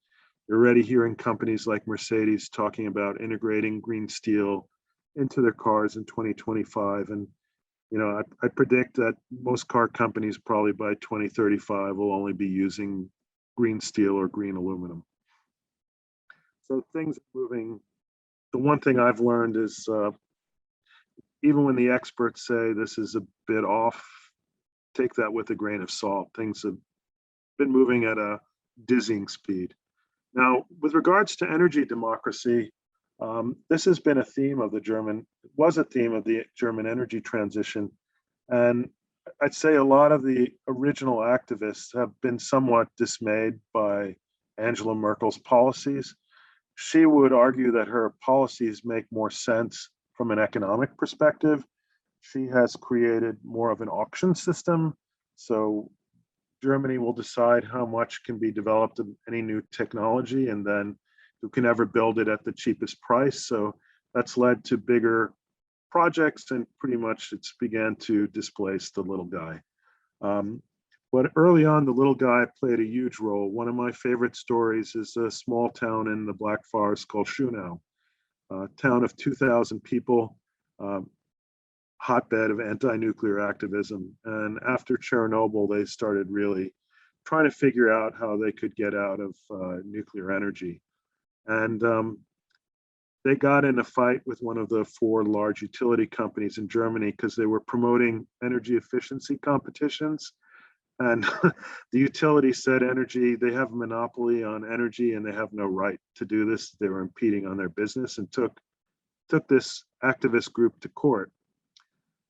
you're already hearing companies like Mercedes talking about integrating green steel into their cars in 2025. And, I predict that most car companies probably by 2035 will only be using green steel or green aluminum. So things are moving. The one thing I've learned is even when the experts say this is a bit off, take that with a grain of salt. Things have been moving at a dizzying speed. Now, with regards to energy democracy, this has been a theme of the German energy transition. And I'd say a lot of the original activists have been somewhat dismayed by Angela Merkel's policies. She would argue that her policies make more sense from an economic perspective. She has created more of an auction system. So Germany will decide how much can be developed in any new technology, and then who can ever build it at the cheapest price. So that's led to bigger projects, and pretty much it's began to displace the little guy. But early on, the little guy played a huge role. One of my favorite stories is a small town in the Black Forest called Schönau, a town of 2,000 people, hotbed of anti-nuclear activism. And after Chernobyl, they started really trying to figure out how they could get out of nuclear energy. And they got in a fight with one of the 4 large utility companies in Germany because they were promoting energy efficiency competitions. And the utility said they have a monopoly on energy and they have no right to do this. They were impeding on their business, and took this activist group to court.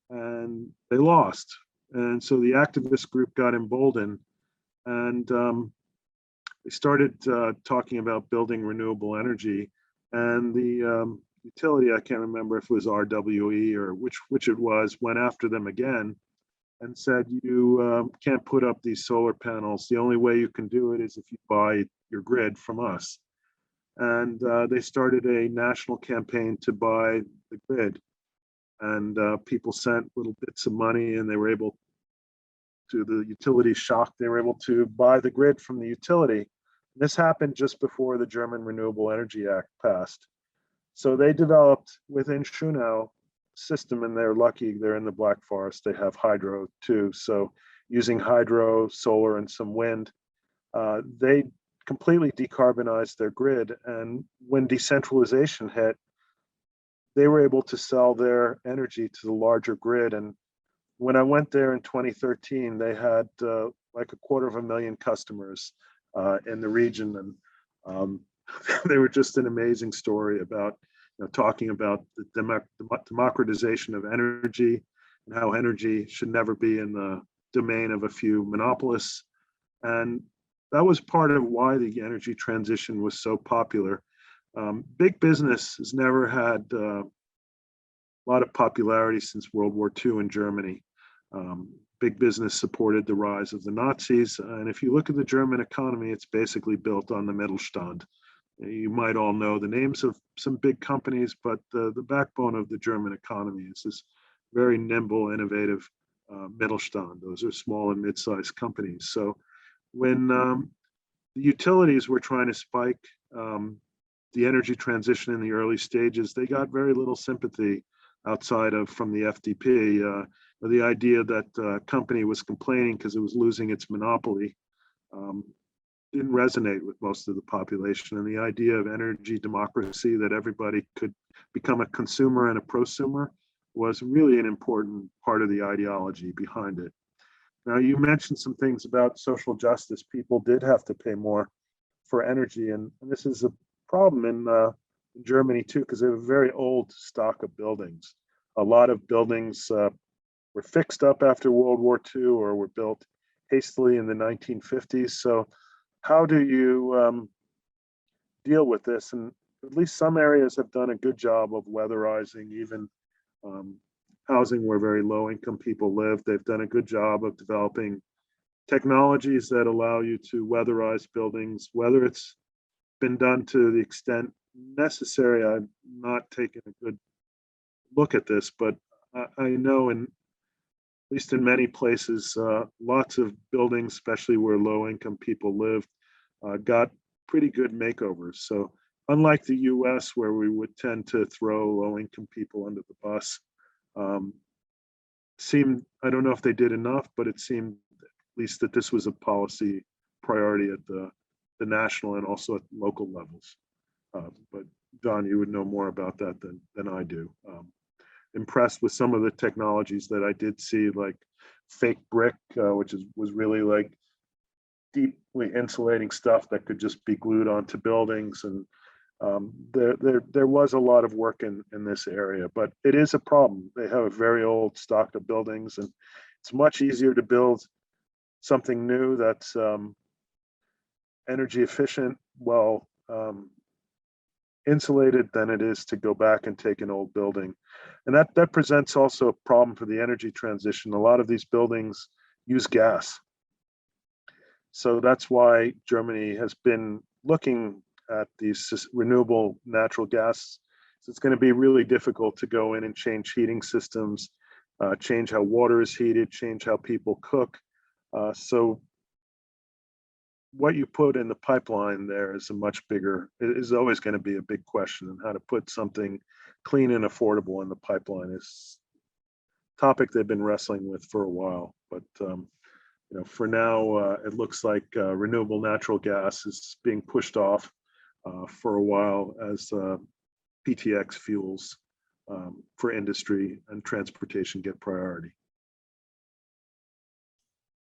And they lost. And so the activist group got emboldened, and they started talking about building renewable energy. And the utility, I can't remember if it was RWE or which it was, went after them again and said, you can't put up these solar panels. The only way you can do it is if you buy your grid from us. And they started a national campaign to buy the grid. And people sent little bits of money, and they were able to, the utility shocked, they were able to buy the grid from the utility. This happened just before the German Renewable Energy Act passed. So they developed within Schönau system, and they're lucky they're in the Black Forest. They have hydro too. So using hydro, solar, and some wind, they completely decarbonized their grid. And when decentralization hit, they were able to sell their energy to the larger grid. And when I went there in 2013, they had like 250,000 customers in the region. And they were just an amazing story about talking about the democratization of energy and how energy should never be in the domain of a few monopolists. And that was part of why the energy transition was so popular. Big business has never had a lot of popularity since World War II in Germany. Big business supported the rise of the Nazis. And if you look at the German economy, it's basically built on the Mittelstand. You might all know the names of some big companies, but the backbone of the German economy is this very nimble, innovative Mittelstand. Those are small and mid-sized companies. So when the utilities were trying to spike the energy transition in the early stages, they got very little sympathy outside of from the FDP. The idea that the company was complaining because it was losing its monopoly didn't resonate with most of the population. And the idea of energy democracy, that everybody could become a consumer and a prosumer, was really an important part of the ideology behind it. Now, you mentioned some things about social justice. People did have to pay more for energy, and this is a problem in Germany too, because they have a very old stock of buildings. A lot of buildings were fixed up after World War II or were built hastily in the 1950s. So how do you deal with this? And at least some areas have done a good job of weatherizing even housing where very low income people live. They've done a good job of developing technologies that allow you to weatherize buildings, whether it's been done to the extent necessary. I'm not taking a good look at this, but I know at least in many places, lots of buildings, especially where low-income people live, got pretty good makeovers. So unlike the US, where we would tend to throw low-income people under the bus, I don't know if they did enough, but it seemed at least that this was a policy priority at the national and also at local levels. But Don, you would know more about that than I do. Impressed with some of the technologies that I did see, like fake brick, which was really like deeply insulating stuff that could just be glued onto buildings. And there was a lot of work in this area, but it is a problem. They have a very old stock of buildings, and it's much easier to build something new that's energy efficient, well insulated, than it is to go back and take an old building. And that presents also a problem for the energy transition. A lot of these buildings use gas. So that's why Germany has been looking at these renewable natural gas. So it's going to be really difficult to go in and change heating systems, change how water is heated, change how people cook. So what you put in the pipeline there is is always going to be a big question, and how to put something clean and affordable in the pipeline is a topic they've been wrestling with for a while. But for now, it looks like renewable natural gas is being pushed off for a while as PTX fuels for industry and transportation get priority.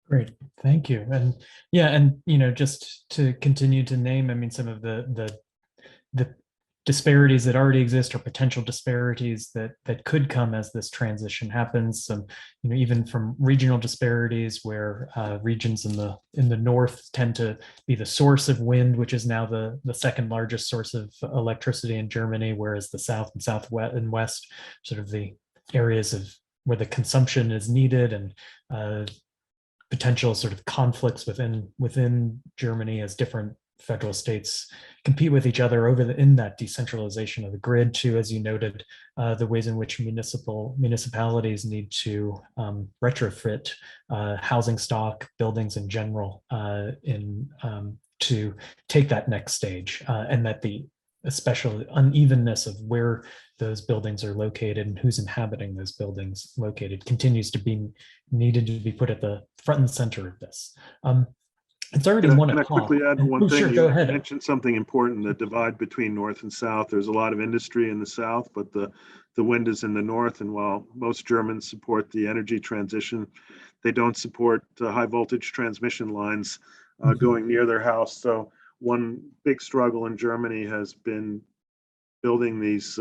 Great, thank you. And yeah, and just to continue to name, I mean, some of the disparities that already exist, or potential disparities that could come as this transition happens. Some, even from regional disparities, where regions in the north tend to be the source of wind, which is now the second largest source of electricity in Germany, whereas the south and southwest and west, sort of the areas of where the consumption is needed, and potential sort of conflicts within Germany as different federal states compete with each other in that decentralization of the grid, too, as you noted, the ways in which municipalities need to retrofit housing stock, buildings in general, to take that next stage, and that the especially unevenness of where those buildings are located and who's inhabiting those buildings continues to be needed to be put at the front and center of this. It's already 1 o'clock. Can I quickly add one thing? Sure, go ahead. You mentioned something important, the divide between north and south. There's a lot of industry in the south, but the wind is in the north. And while most Germans support the energy transition, they don't support high voltage transmission lines going near their house. So one big struggle in Germany has been building these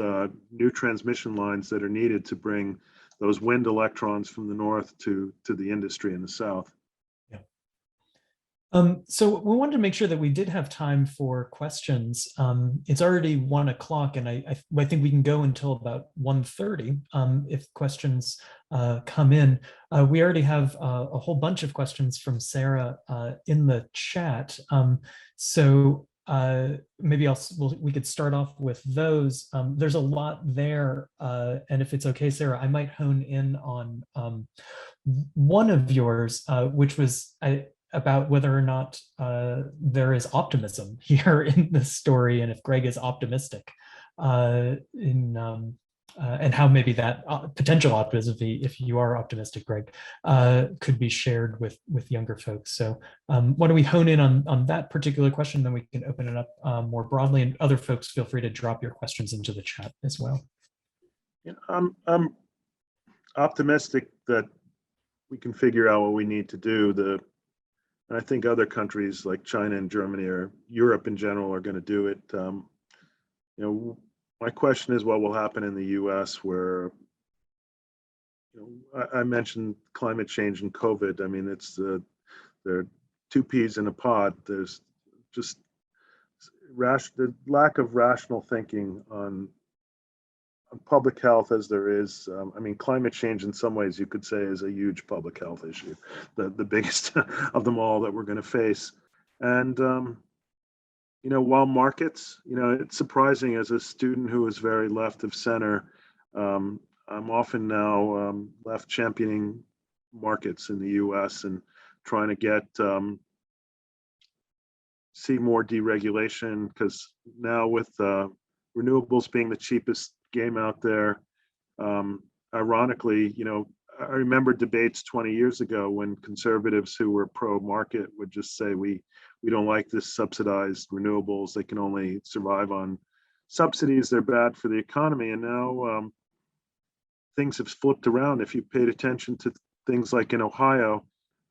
new transmission lines that are needed to bring those wind electrons from the north to the industry in the south. So we wanted to make sure that we did have time for questions. It's already 1 o'clock, and I think we can go until about 1:30 if questions come in. We already have a whole bunch of questions from Sarah in the chat. So maybe we could start off with those. There's a lot there, and if it's okay, Sarah, I might hone in on one of yours, which was about whether or not there is optimism here in this story, and if Greg is optimistic and how maybe that potential optimism, if you are optimistic, Greg, could be shared with younger folks. So why don't we hone in on that particular question, then we can open it up more broadly, and other folks feel free to drop your questions into the chat as well. Yeah, I'm optimistic that we can figure out what we need to do. And I think other countries like China and Germany, or Europe in general, are going to do it. My question is what will happen in the US, where I mentioned climate change and COVID. I mean, there are two peas in a pod. There's just the lack of rational thinking on public health as there is. I mean, climate change in some ways you could say is a huge public health issue, the biggest of them all that we're going to face. And while markets, it's surprising as a student who is very left of center, I'm often now left championing markets in the US and trying to get see more deregulation, because now with renewables being the cheapest game out there, ironically, I remember debates 20 years ago when conservatives who were pro-market would just say, we don't like this subsidized renewables. They can only survive on subsidies. They're bad for the economy. And now things have flipped around. If you paid attention to things like in Ohio,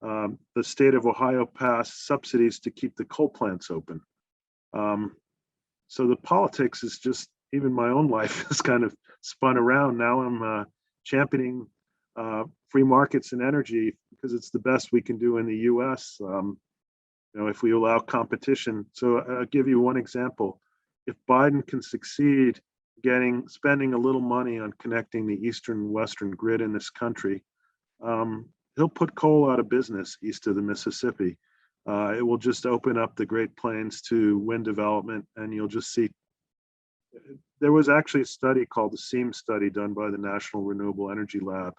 the state of Ohio passed subsidies to keep the coal plants open. So the politics is just, even my own life has kind of spun around. Now I'm championing free markets in energy because it's the best we can do in the US. If we allow competition. So I'll give you one example. If Biden can succeed spending a little money on connecting the eastern and western grid in this country, he'll put coal out of business east of the Mississippi. It will just open up the Great Plains to wind development, and you'll just see. There was actually a study called the SEAM study done by the National Renewable Energy Lab,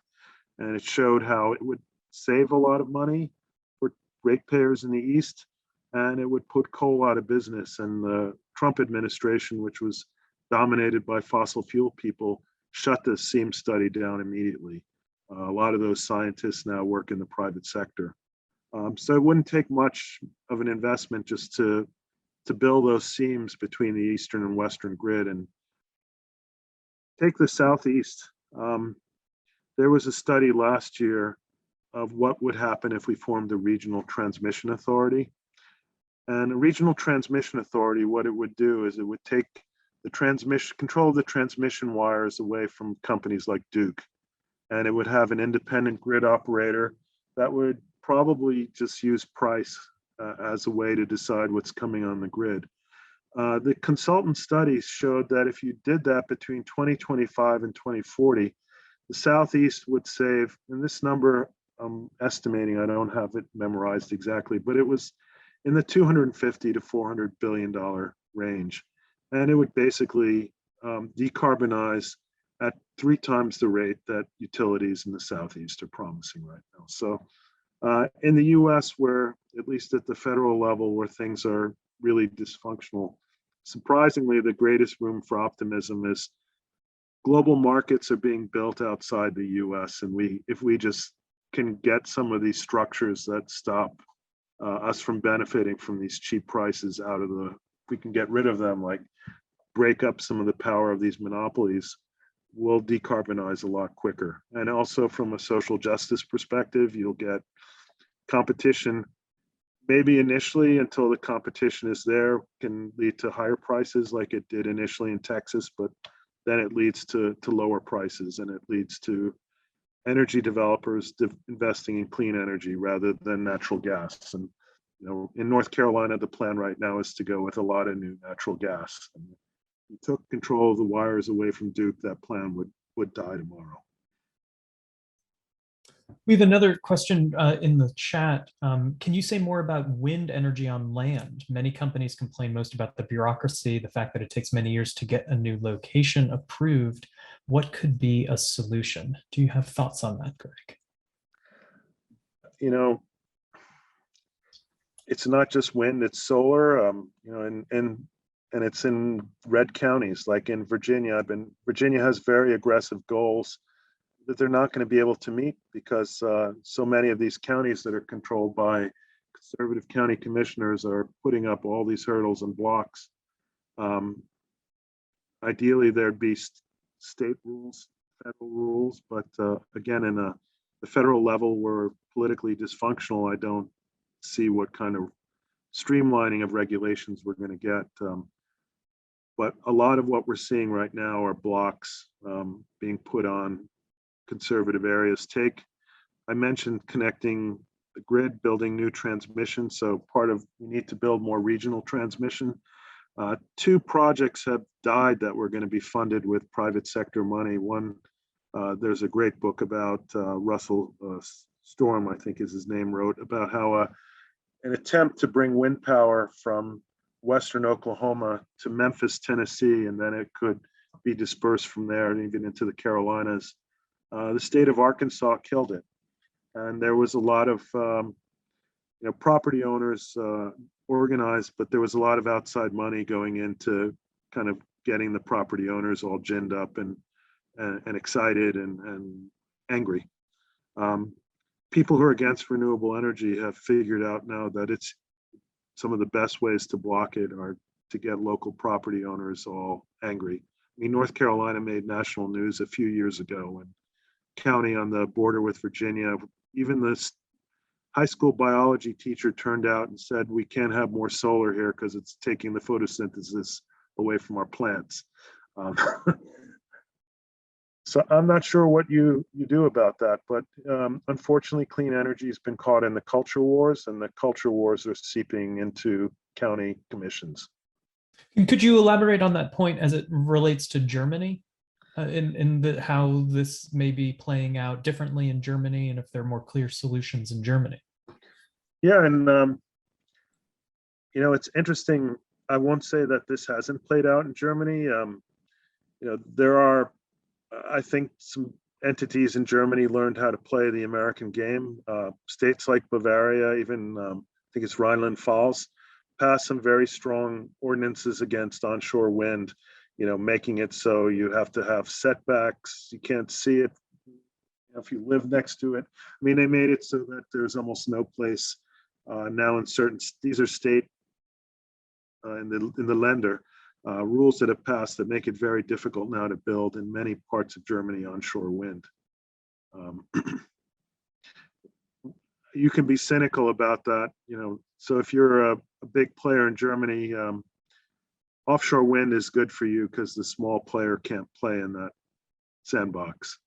and it showed how it would save a lot of money for ratepayers in the East, and it would put coal out of business. And the Trump administration, which was dominated by fossil fuel people, shut the SEAM study down immediately. A lot of those scientists now work in the private sector. So it wouldn't take much of an investment just to build those seams between the eastern and western grid. And take the Southeast. There was a study last year of what would happen if we formed a regional transmission authority. And a regional transmission authority, what it would do is it would take the control of the transmission wires away from companies like Duke. And it would have an independent grid operator that would probably just use price as a way to decide what's coming on the grid. The consultant studies showed that if you did that between 2025 and 2040, the Southeast would save, and this number I'm estimating, I don't have it memorized exactly, but it was in the $250 to $400 billion range. And it would basically decarbonize at 3 times the rate that utilities in the Southeast are promising right now. So in the US, where at least at the federal level, where things are really dysfunctional, surprisingly, the greatest room for optimism is global markets are being built outside the US. And if we just can get some of these structures that stop us from benefiting from these cheap prices out of we can get rid of them, like break up some of the power of these monopolies, we'll decarbonize a lot quicker. And also from a social justice perspective, you'll get competition, maybe initially until the competition is there, can lead to higher prices like it did initially in Texas, but then it leads to lower prices, and it leads to energy developers investing in clean energy rather than natural gas. And in North Carolina, the plan right now is to go with a lot of new natural gas. And if you took control of the wires away from Duke, that plan would die tomorrow. We have another question in the chat. Can you say more about wind energy on land? Many companies complain most about the bureaucracy, the fact that it takes many years to get a new location approved. What could be a solution? Do you have thoughts on that, Greg? It's not just wind, it's solar, and it's in red counties, like in Virginia. Virginia has very aggressive goals that they're not going to be able to meet because so many of these counties that are controlled by conservative county commissioners are putting up all these hurdles and blocks. Ideally, there'd be state rules, federal rules, but again, in the federal level, we're politically dysfunctional. I don't see what kind of streamlining of regulations we're going to get. But a lot of what we're seeing right now are blocks being put on conservative areas. I mentioned connecting the grid, building new transmission. So we need to build more regional transmission. 2 projects have died that were going to be funded with private sector money. One, there's a great book about Russell Storm, I think is his name, wrote about how an attempt to bring wind power from western Oklahoma to Memphis, Tennessee, and then it could be dispersed from there and even into the Carolinas. The state of Arkansas killed it. And there was a lot of property owners organized, but there was a lot of outside money going into kind of getting the property owners all ginned up and excited and angry. People who are against renewable energy have figured out now that it's some of the best ways to block it are to get local property owners all angry. I mean, North Carolina made national news a few years ago when county on the border with Virginia, even this high school biology teacher turned out and said, we can't have more solar here because it's taking the photosynthesis away from our plants. So I'm not sure what you do about that, but unfortunately, clean energy has been caught in the culture wars, and the culture wars are seeping into county commissions. Could you elaborate on that point as it relates to Germany, in how this may be playing out differently in Germany, and if there are more clear solutions in Germany? Yeah, and it's interesting. I won't say that this hasn't played out in Germany. There are, I think, some entities in Germany learned how to play the American game. States like Bavaria, even I think it's Rhineland-Pfalz, passed some very strong ordinances against onshore wind, making it so you have to have setbacks. You can't see it if you live next to it. I mean, they made it so that there's almost no place now in certain, these are state in the lender, rules that have passed that make it very difficult now to build in many parts of Germany onshore wind. You can be cynical about that, so if you're a big player in Germany, offshore wind is good for you because the small player can't play in that sandbox.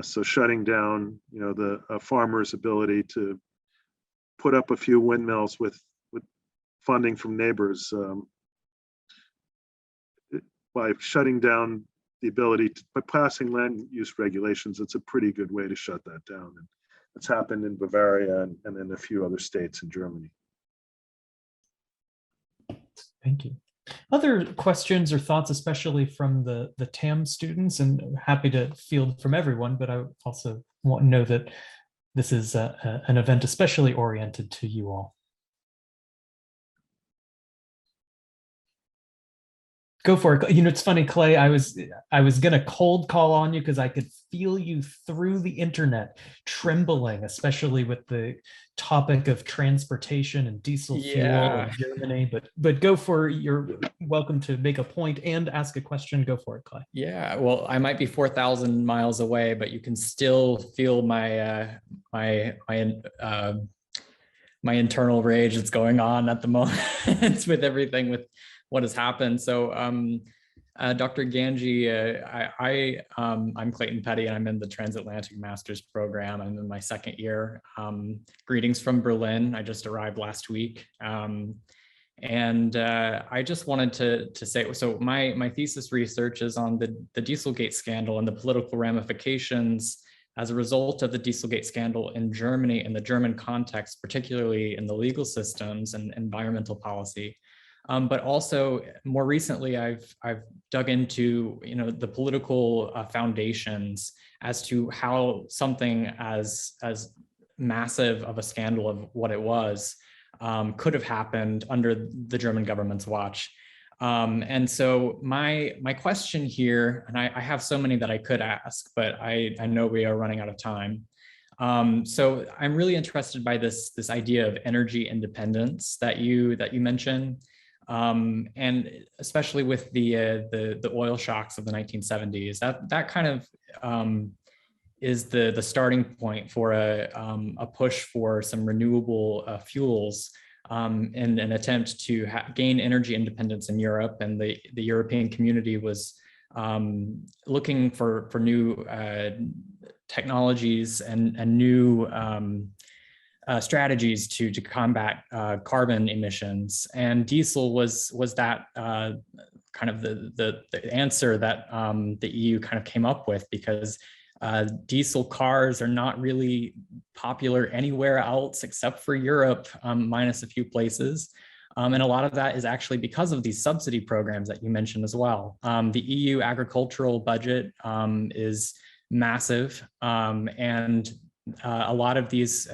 So shutting down, the farmer's ability to put up a few windmills with funding from neighbors, by shutting down the ability by passing land use regulations, it's a pretty good way to shut that down. And it's happened in Bavaria and in a few other states in Germany. Thank you. Other questions or thoughts, especially from the TAM students, and happy to field from everyone, but I also want to know that this is an event especially oriented to you all. Go for it. It's funny, Clay, I was gonna cold call on you because I could feel you through the internet trembling, especially with the topic of transportation and diesel fuel in Germany. But go for it. You're welcome to make a point and ask a question. Go for it, Clay. Yeah, well, I might be 4,000 miles away, but you can still feel my my internal rage that's going on at the moment with everything with what has happened. So Dr. Ganji, I'm Clayton Petty, and I'm in the Transatlantic Master's Program. I'm in my second year. Greetings from Berlin. I just arrived last week. And I just wanted to say, so my thesis research is on the Dieselgate scandal and the political ramifications as a result of the Dieselgate scandal in Germany, in the German context, particularly in the legal systems and environmental policy. But also more recently, I've dug into the political foundations as to how something as massive of a scandal of what it was could have happened under the German government's watch. And so my question here, and I have so many that I could ask, but I know we are running out of time. So I'm really interested by this idea of energy independence that you mentioned. And especially with the oil shocks of the 1970s, that kind of is the starting point for a push for some renewable fuels in an attempt to gain energy independence in Europe. And the European community was looking for new technologies and new strategies to combat carbon emissions, and diesel was that kind of the answer that the EU kind of came up with, because diesel cars are not really popular anywhere else except for Europe, minus a few places. And a lot of that is actually because of these subsidy programs that you mentioned as well. The EU agricultural budget is massive, and a lot of these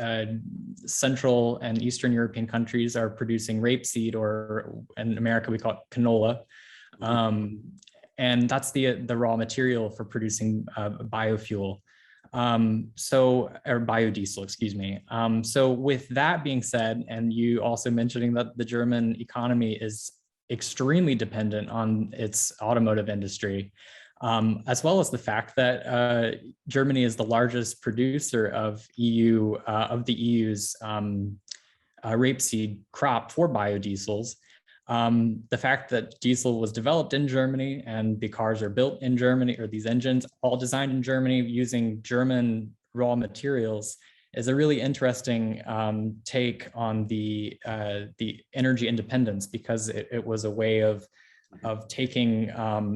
Central and Eastern European countries are producing rapeseed, or in America we call it canola. And that's the raw material for producing biofuel. Or biodiesel, excuse me. So with that being said, and you also mentioning that the German economy is extremely dependent on its automotive industry, as well as the fact that Germany is the largest producer of the EU's rapeseed crop for biodiesels. The fact that diesel was developed in Germany and the cars are built in Germany, or these engines all designed in Germany using German raw materials, is a really interesting take on the energy independence, because it was a way of taking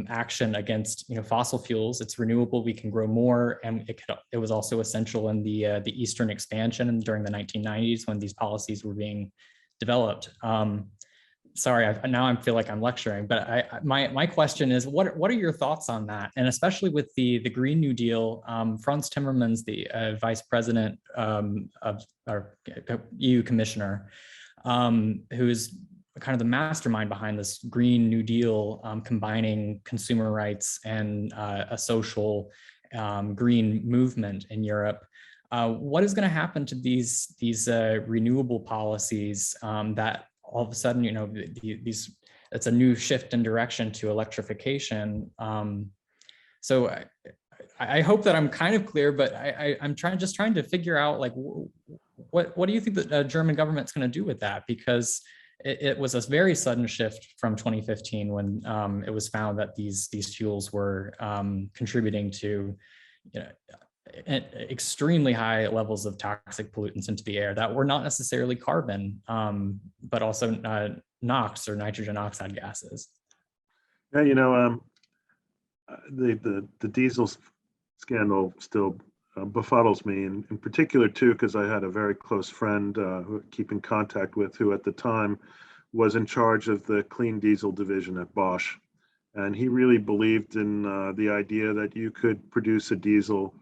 action against fossil fuels. It's renewable, we can grow more, and it was also essential in the Eastern expansion during the 1990s when these policies were being developed. Sorry, now I feel like I'm lecturing, but my question is, what are your thoughts on that? And especially with the Green New Deal, Frans Timmermans, the Vice President of our EU Commissioner, who's kind of the mastermind behind this Green New Deal, combining consumer rights and a social green movement in Europe. What is going to happen to these renewable policies that all of a sudden, it's a new shift in direction to electrification. So I hope that I'm kind of clear, but I'm just trying to figure out, like, what do you think the German government's going to do with that? Because it was a very sudden shift from 2015 when it was found that these fuels were contributing to extremely high levels of toxic pollutants into the air that were not necessarily carbon, but also NOx, or nitrogen oxide gases. Yeah, the diesel scandal still befuddles me, and in particular too, because I had a very close friend who I keep in contact with, who at the time was in charge of the clean diesel division at Bosch, and he really believed in the idea that you could produce a diesel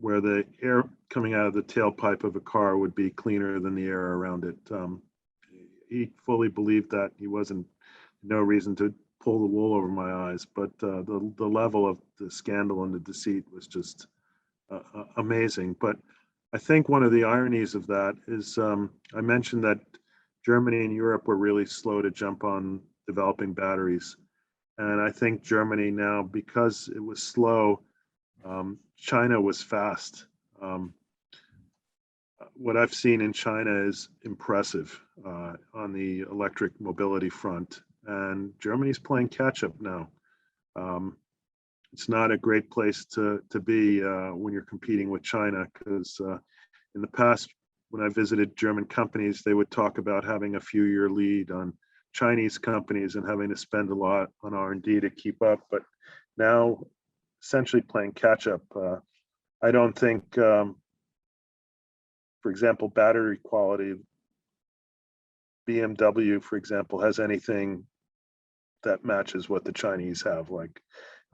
where the air coming out of the tailpipe of a car would be cleaner than the air around it. He fully believed that. He wasn't, no reason to pull the wool over my eyes, but the level of the scandal and the deceit was just amazing. But I think one of the ironies of that is, I mentioned that Germany and Europe were really slow to jump on developing batteries. And I think Germany now, because it was slow, China was fast. What I've seen in China is impressive on the electric mobility front, and Germany's playing catch up now. It's not a great place to be when you're competing with China, because in the past, when I visited German companies, they would talk about having a few-year lead on Chinese companies and having to spend a lot on R&D to keep up. But now, essentially playing catch up. I don't think, for example, battery quality, BMW, for example, has anything that matches what the Chinese have, like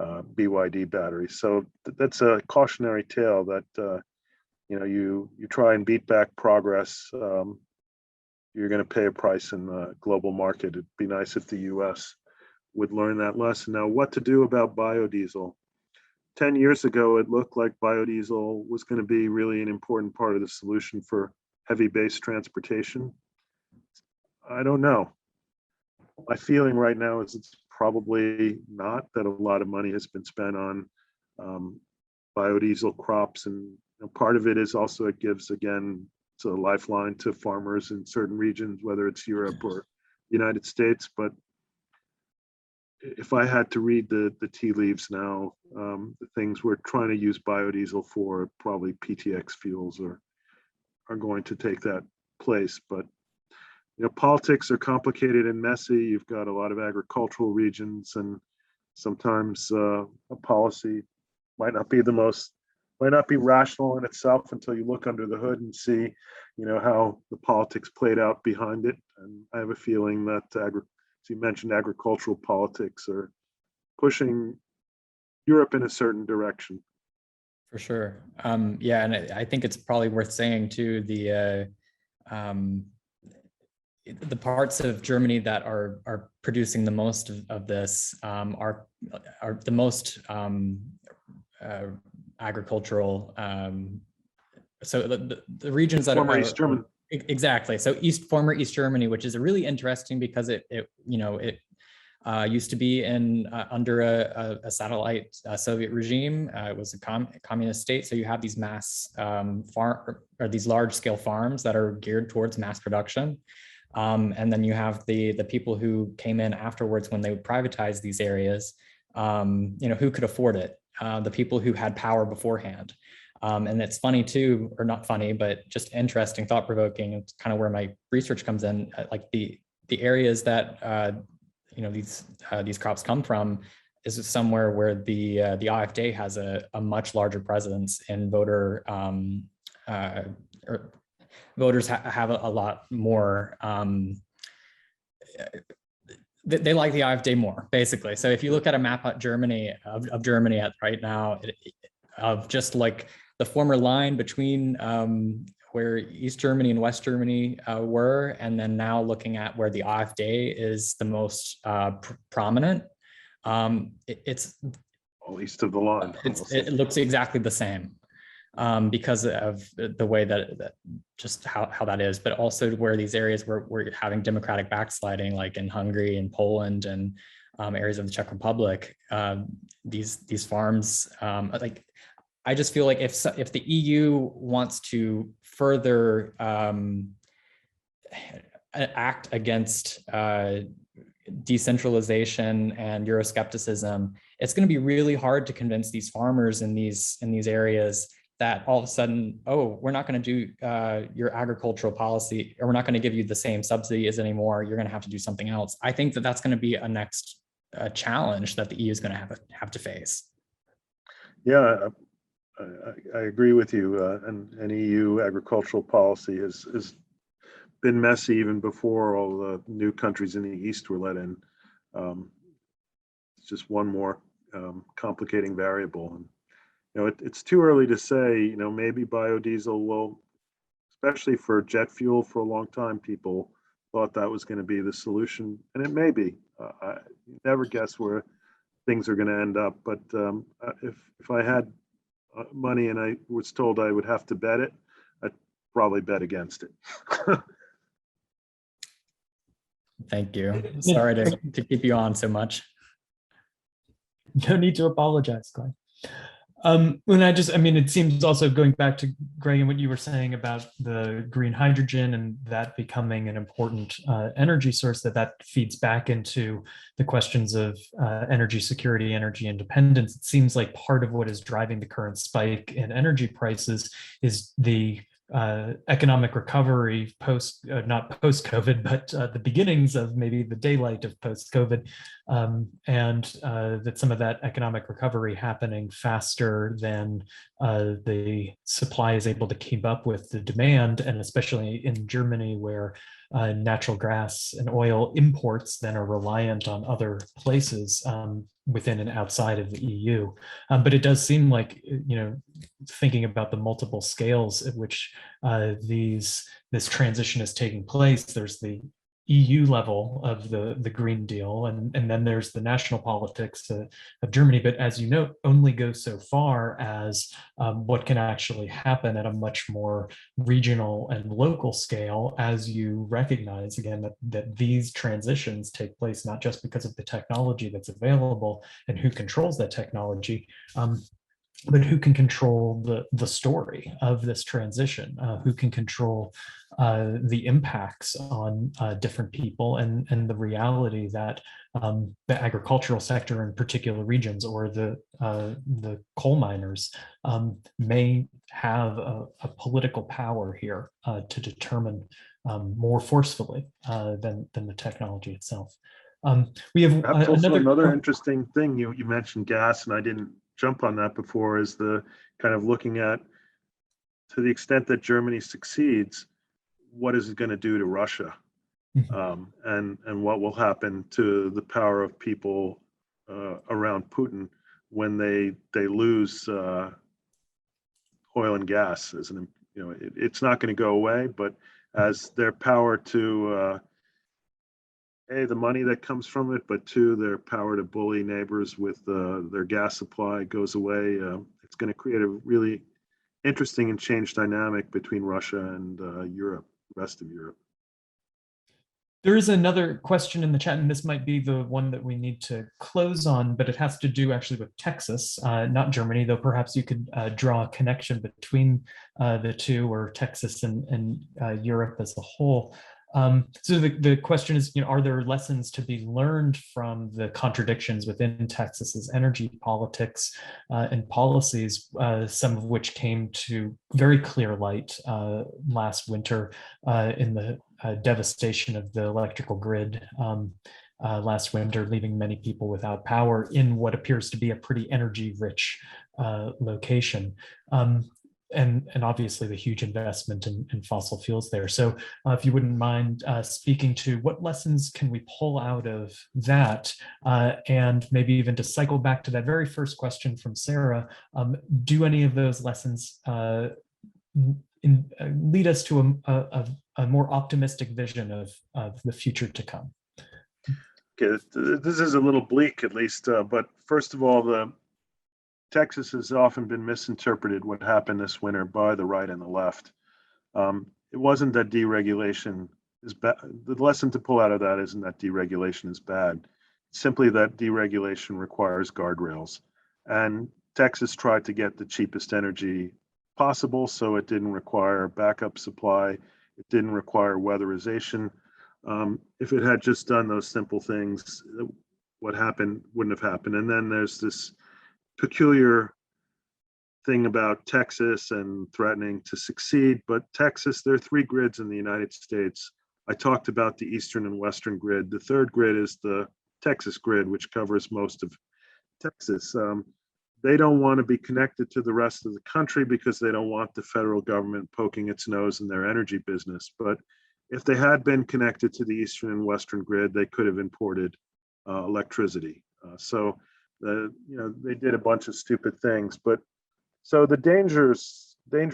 BYD batteries. So that's a cautionary tale that you try and beat back progress, you're going to pay a price in the global market. It'd be nice if the US would learn that lesson. Now, what to do about biodiesel? 10 years ago, it looked like biodiesel was going to be really an important part of the solution for heavy-based transportation. I don't know. My feeling right now is it's probably not, that a lot of money has been spent on biodiesel crops, and part of it is also it gives, again, it's a lifeline to farmers in certain regions, whether it's Europe or United States. But if I had to read the tea leaves now, the things we're trying to use biodiesel for, probably PTX fuels are going to take that place. But politics are complicated and messy. You've got a lot of agricultural regions, and sometimes a policy might not be rational in itself until you look under the hood and see, how the politics played out behind it. And I have a feeling that, as you mentioned, agricultural politics are pushing Europe in a certain direction. For sure. Yeah, and I think it's probably worth saying too, the parts of Germany that are producing the most of this are the most agricultural. So the regions that Former are East Germany. Exactly. So former East Germany, which is really interesting because it used to be in under a satellite Soviet regime. It was a communist state. So you have these mass these large scale farms that are geared towards mass production. And then you have the people who came in afterwards when they would privatize these areas, who could afford it? The people who had power beforehand. And it's funny too, or not funny, but just interesting, thought-provoking. It's kind of where my research comes in. Like the areas that these crops come from is somewhere where the AfD has a much larger presence in voters have a lot more. They like the AfD more, basically. So if you look at a map of Germany right now, of just like the former line between where East Germany and West Germany were, and then now looking at where the AfD is the most prominent, it's all east of the line. It looks exactly the same because of the way that just how that is, but also where these areas where we're having democratic backsliding, like in Hungary and Poland and areas of the Czech Republic, these farms, I just feel like if the EU wants to further act against decentralization and Euroscepticism, it's going to be really hard to convince these farmers in these areas that all of a sudden, oh, we're not going to do your agricultural policy, or we're not going to give you the same subsidies anymore. You're going to have to do something else. I think that that's going to be a next challenge that the EU is going to have to face. Yeah, I agree with you. And EU agricultural policy has been messy even before all the new countries in the East were let in. It's just one more complicating variable. And it's too early to say. Maybe biodiesel will, especially for jet fuel, for a long time people thought that was going to be the solution, and it may be. I never guess where things are going to end up. But if I had money and I was told I would have to bet it, I'd probably bet against it. Thank you. Sorry to keep you on so much. No need to apologize, Glenn. It seems also going back to Greg and what you were saying about the green hydrogen and that becoming an important energy source, that feeds back into the questions of energy security, energy independence. It seems like part of what is driving the current spike in energy prices is the economic recovery not post-COVID, but the beginnings of maybe the daylight of post-COVID, and that some of that economic recovery happening faster than the supply is able to keep up with the demand, and especially in Germany, where natural gas and oil imports then are reliant on other places within and outside of the EU. But it does seem like, thinking about the multiple scales at which this transition is taking place, there's the EU level of the Green Deal, and then there's the national politics of Germany. But as you know, only goes so far as what can actually happen at a much more regional and local scale, as you recognize again that these transitions take place not just because of the technology that's available and who controls that technology, but who can control the story of this transition, who can control the impacts on different people, and the reality that the agricultural sector in particular regions, or the coal miners, may have a political power here to determine more forcefully than the technology itself. We have another interesting thing. You mentioned gas, and I didn't jump on that before, is the kind of looking at, to the extent that Germany succeeds, what is it going to do to Russia? and what will happen to the power of people around Putin when they lose oil and gas. As an, it's not going to go away, but as their power to A, the money that comes from it, but two, their power to bully neighbors with their gas supply goes away. It's going to create a really interesting and changed dynamic between Russia and Europe, the rest of Europe. There is another question in the chat, and this might be the one that we need to close on, but it has to do actually with Texas, not Germany, though perhaps you could draw a connection between the two, or Texas and Europe as a whole. So the question is, are there lessons to be learned from the contradictions within Texas's energy politics and policies, some of which came to very clear light last winter in the devastation of the electrical grid last winter, leaving many people without power in what appears to be a pretty energy-rich location. And obviously the huge investment in fossil fuels there. So if you wouldn't mind speaking to what lessons can we pull out of that, and maybe even to cycle back to that very first question from Sarah, do any of those lessons lead us to a more optimistic vision of the future to come? Okay, this is a little bleak, at least, but first of all, Texas has often been misinterpreted what happened this winter by the right and the left. It wasn't that deregulation is bad. The lesson to pull out of that isn't that deregulation is bad. It's simply that deregulation requires guardrails. And Texas tried to get the cheapest energy possible, so it didn't require backup supply. It didn't require weatherization. If it had just done those simple things, what happened wouldn't have happened. And then there's this peculiar thing about Texas and threatening to succeed, but Texas, there are three grids in the United States. I talked about the Eastern and Western grid. The third grid is the Texas grid, which covers most of Texas. They don't want to be connected to the rest of the country because they don't want the federal government poking its nose in their energy business. But if they had been connected to the Eastern and Western grid, they could have imported electricity. They did a bunch of stupid things, but so the danger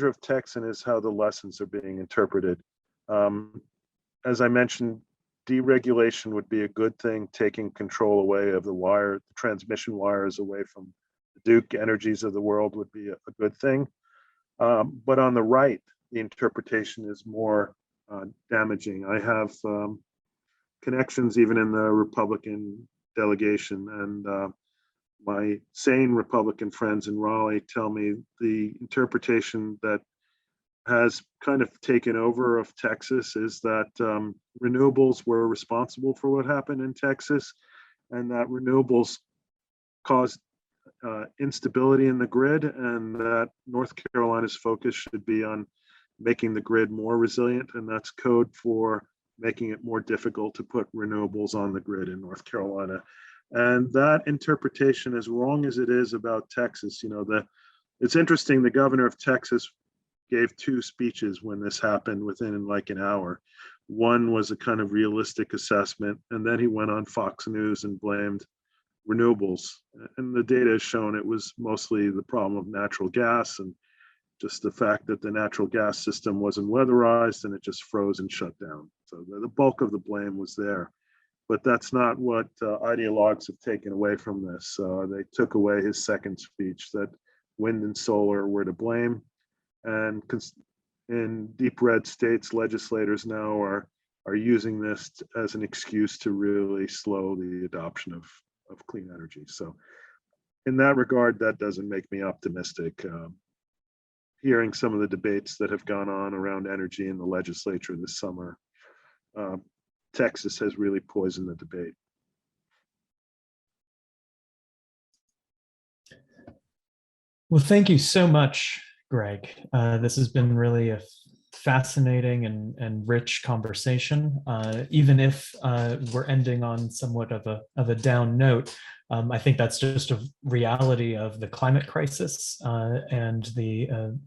of Texan is how the lessons are being interpreted. As I mentioned, deregulation would be a good thing. Taking control away of the transmission wires away from the Duke Energies of the world would be a good thing. But on the right, the interpretation is more damaging. I have connections even in the Republican delegation, and my sane Republican friends in Raleigh tell me the interpretation that has kind of taken over of Texas is that renewables were responsible for what happened in Texas, and that renewables caused instability in the grid, and that North Carolina's focus should be on making the grid more resilient, and that's code for making it more difficult to put renewables on the grid in North Carolina. And that interpretation, as wrong as it is about Texas, it's interesting, the governor of Texas gave two speeches when this happened within like an hour. One was a kind of realistic assessment, and then he went on Fox News and blamed renewables. And the data has shown it was mostly the problem of natural gas and just the fact that the natural gas system wasn't weatherized and it just froze and shut down. So the bulk of the blame was there. But that's not what ideologues have taken away from this. They took away his second speech, that wind and solar were to blame. And in deep red states, legislators now are using this as an excuse to really slow the adoption of clean energy. So in that regard, that doesn't make me optimistic. Hearing some of the debates that have gone on around energy in the legislature this summer, Texas has really poisoned the debate. Well, thank you so much, Greg. This has been really a fascinating and rich conversation. Even if we're ending on somewhat of a down note, I think that's just a reality of the climate crisis and the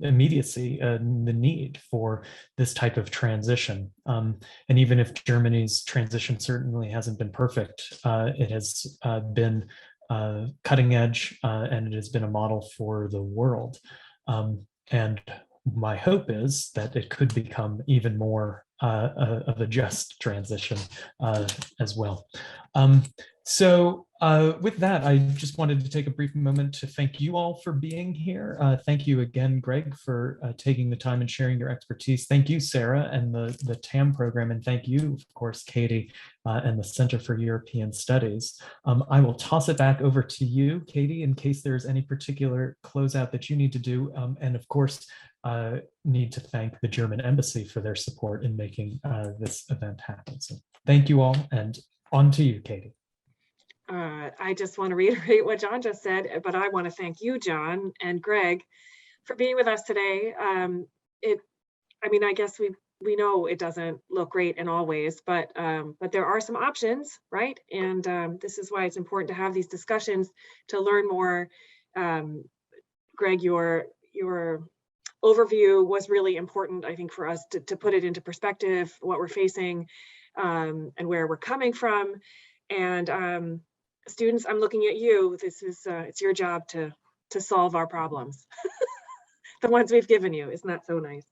immediacy and the need for this type of transition. And even if Germany's transition certainly hasn't been perfect, it has been cutting edge, and it has been a model for the world. And my hope is that it could become even more of a just transition as well. So with that, I just wanted to take a brief moment to thank you all for being here. Thank you again, Greg, for taking the time and sharing your expertise. Thank you, Sarah, and the TAM program. And thank you, of course, Katie, and the Center for European Studies. I will toss it back over to you, Katie, in case there's any particular closeout that you need to do. And of course, need to thank the German Embassy for their support in making this event happen. So thank you all, and on to you, Katie. I just want to reiterate what John just said, but I want to thank you, John and Greg, for being with us today. I mean, I guess we know it doesn't look great in all ways, but there are some options, right? And this is why it's important to have these discussions to learn more. Greg, your overview was really important, I think, for us to put it into perspective, what we're facing and where we're coming from. And students, I'm looking at you. This is it's your job to solve our problems, the ones we've given you. Isn't that so nice?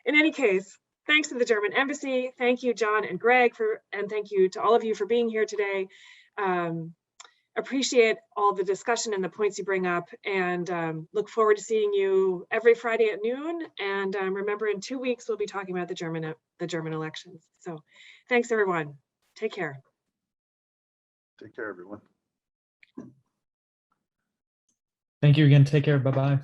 In any case, thanks to the German Embassy. Thank you, John and Greg, and thank you to all of you for being here today. Appreciate all the discussion and the points you bring up, and look forward to seeing you every Friday at noon. And remember, in 2 weeks, we'll be talking about the German elections. So thanks, everyone. Take care. Take care, everyone. Thank you again. Take care. Bye-bye.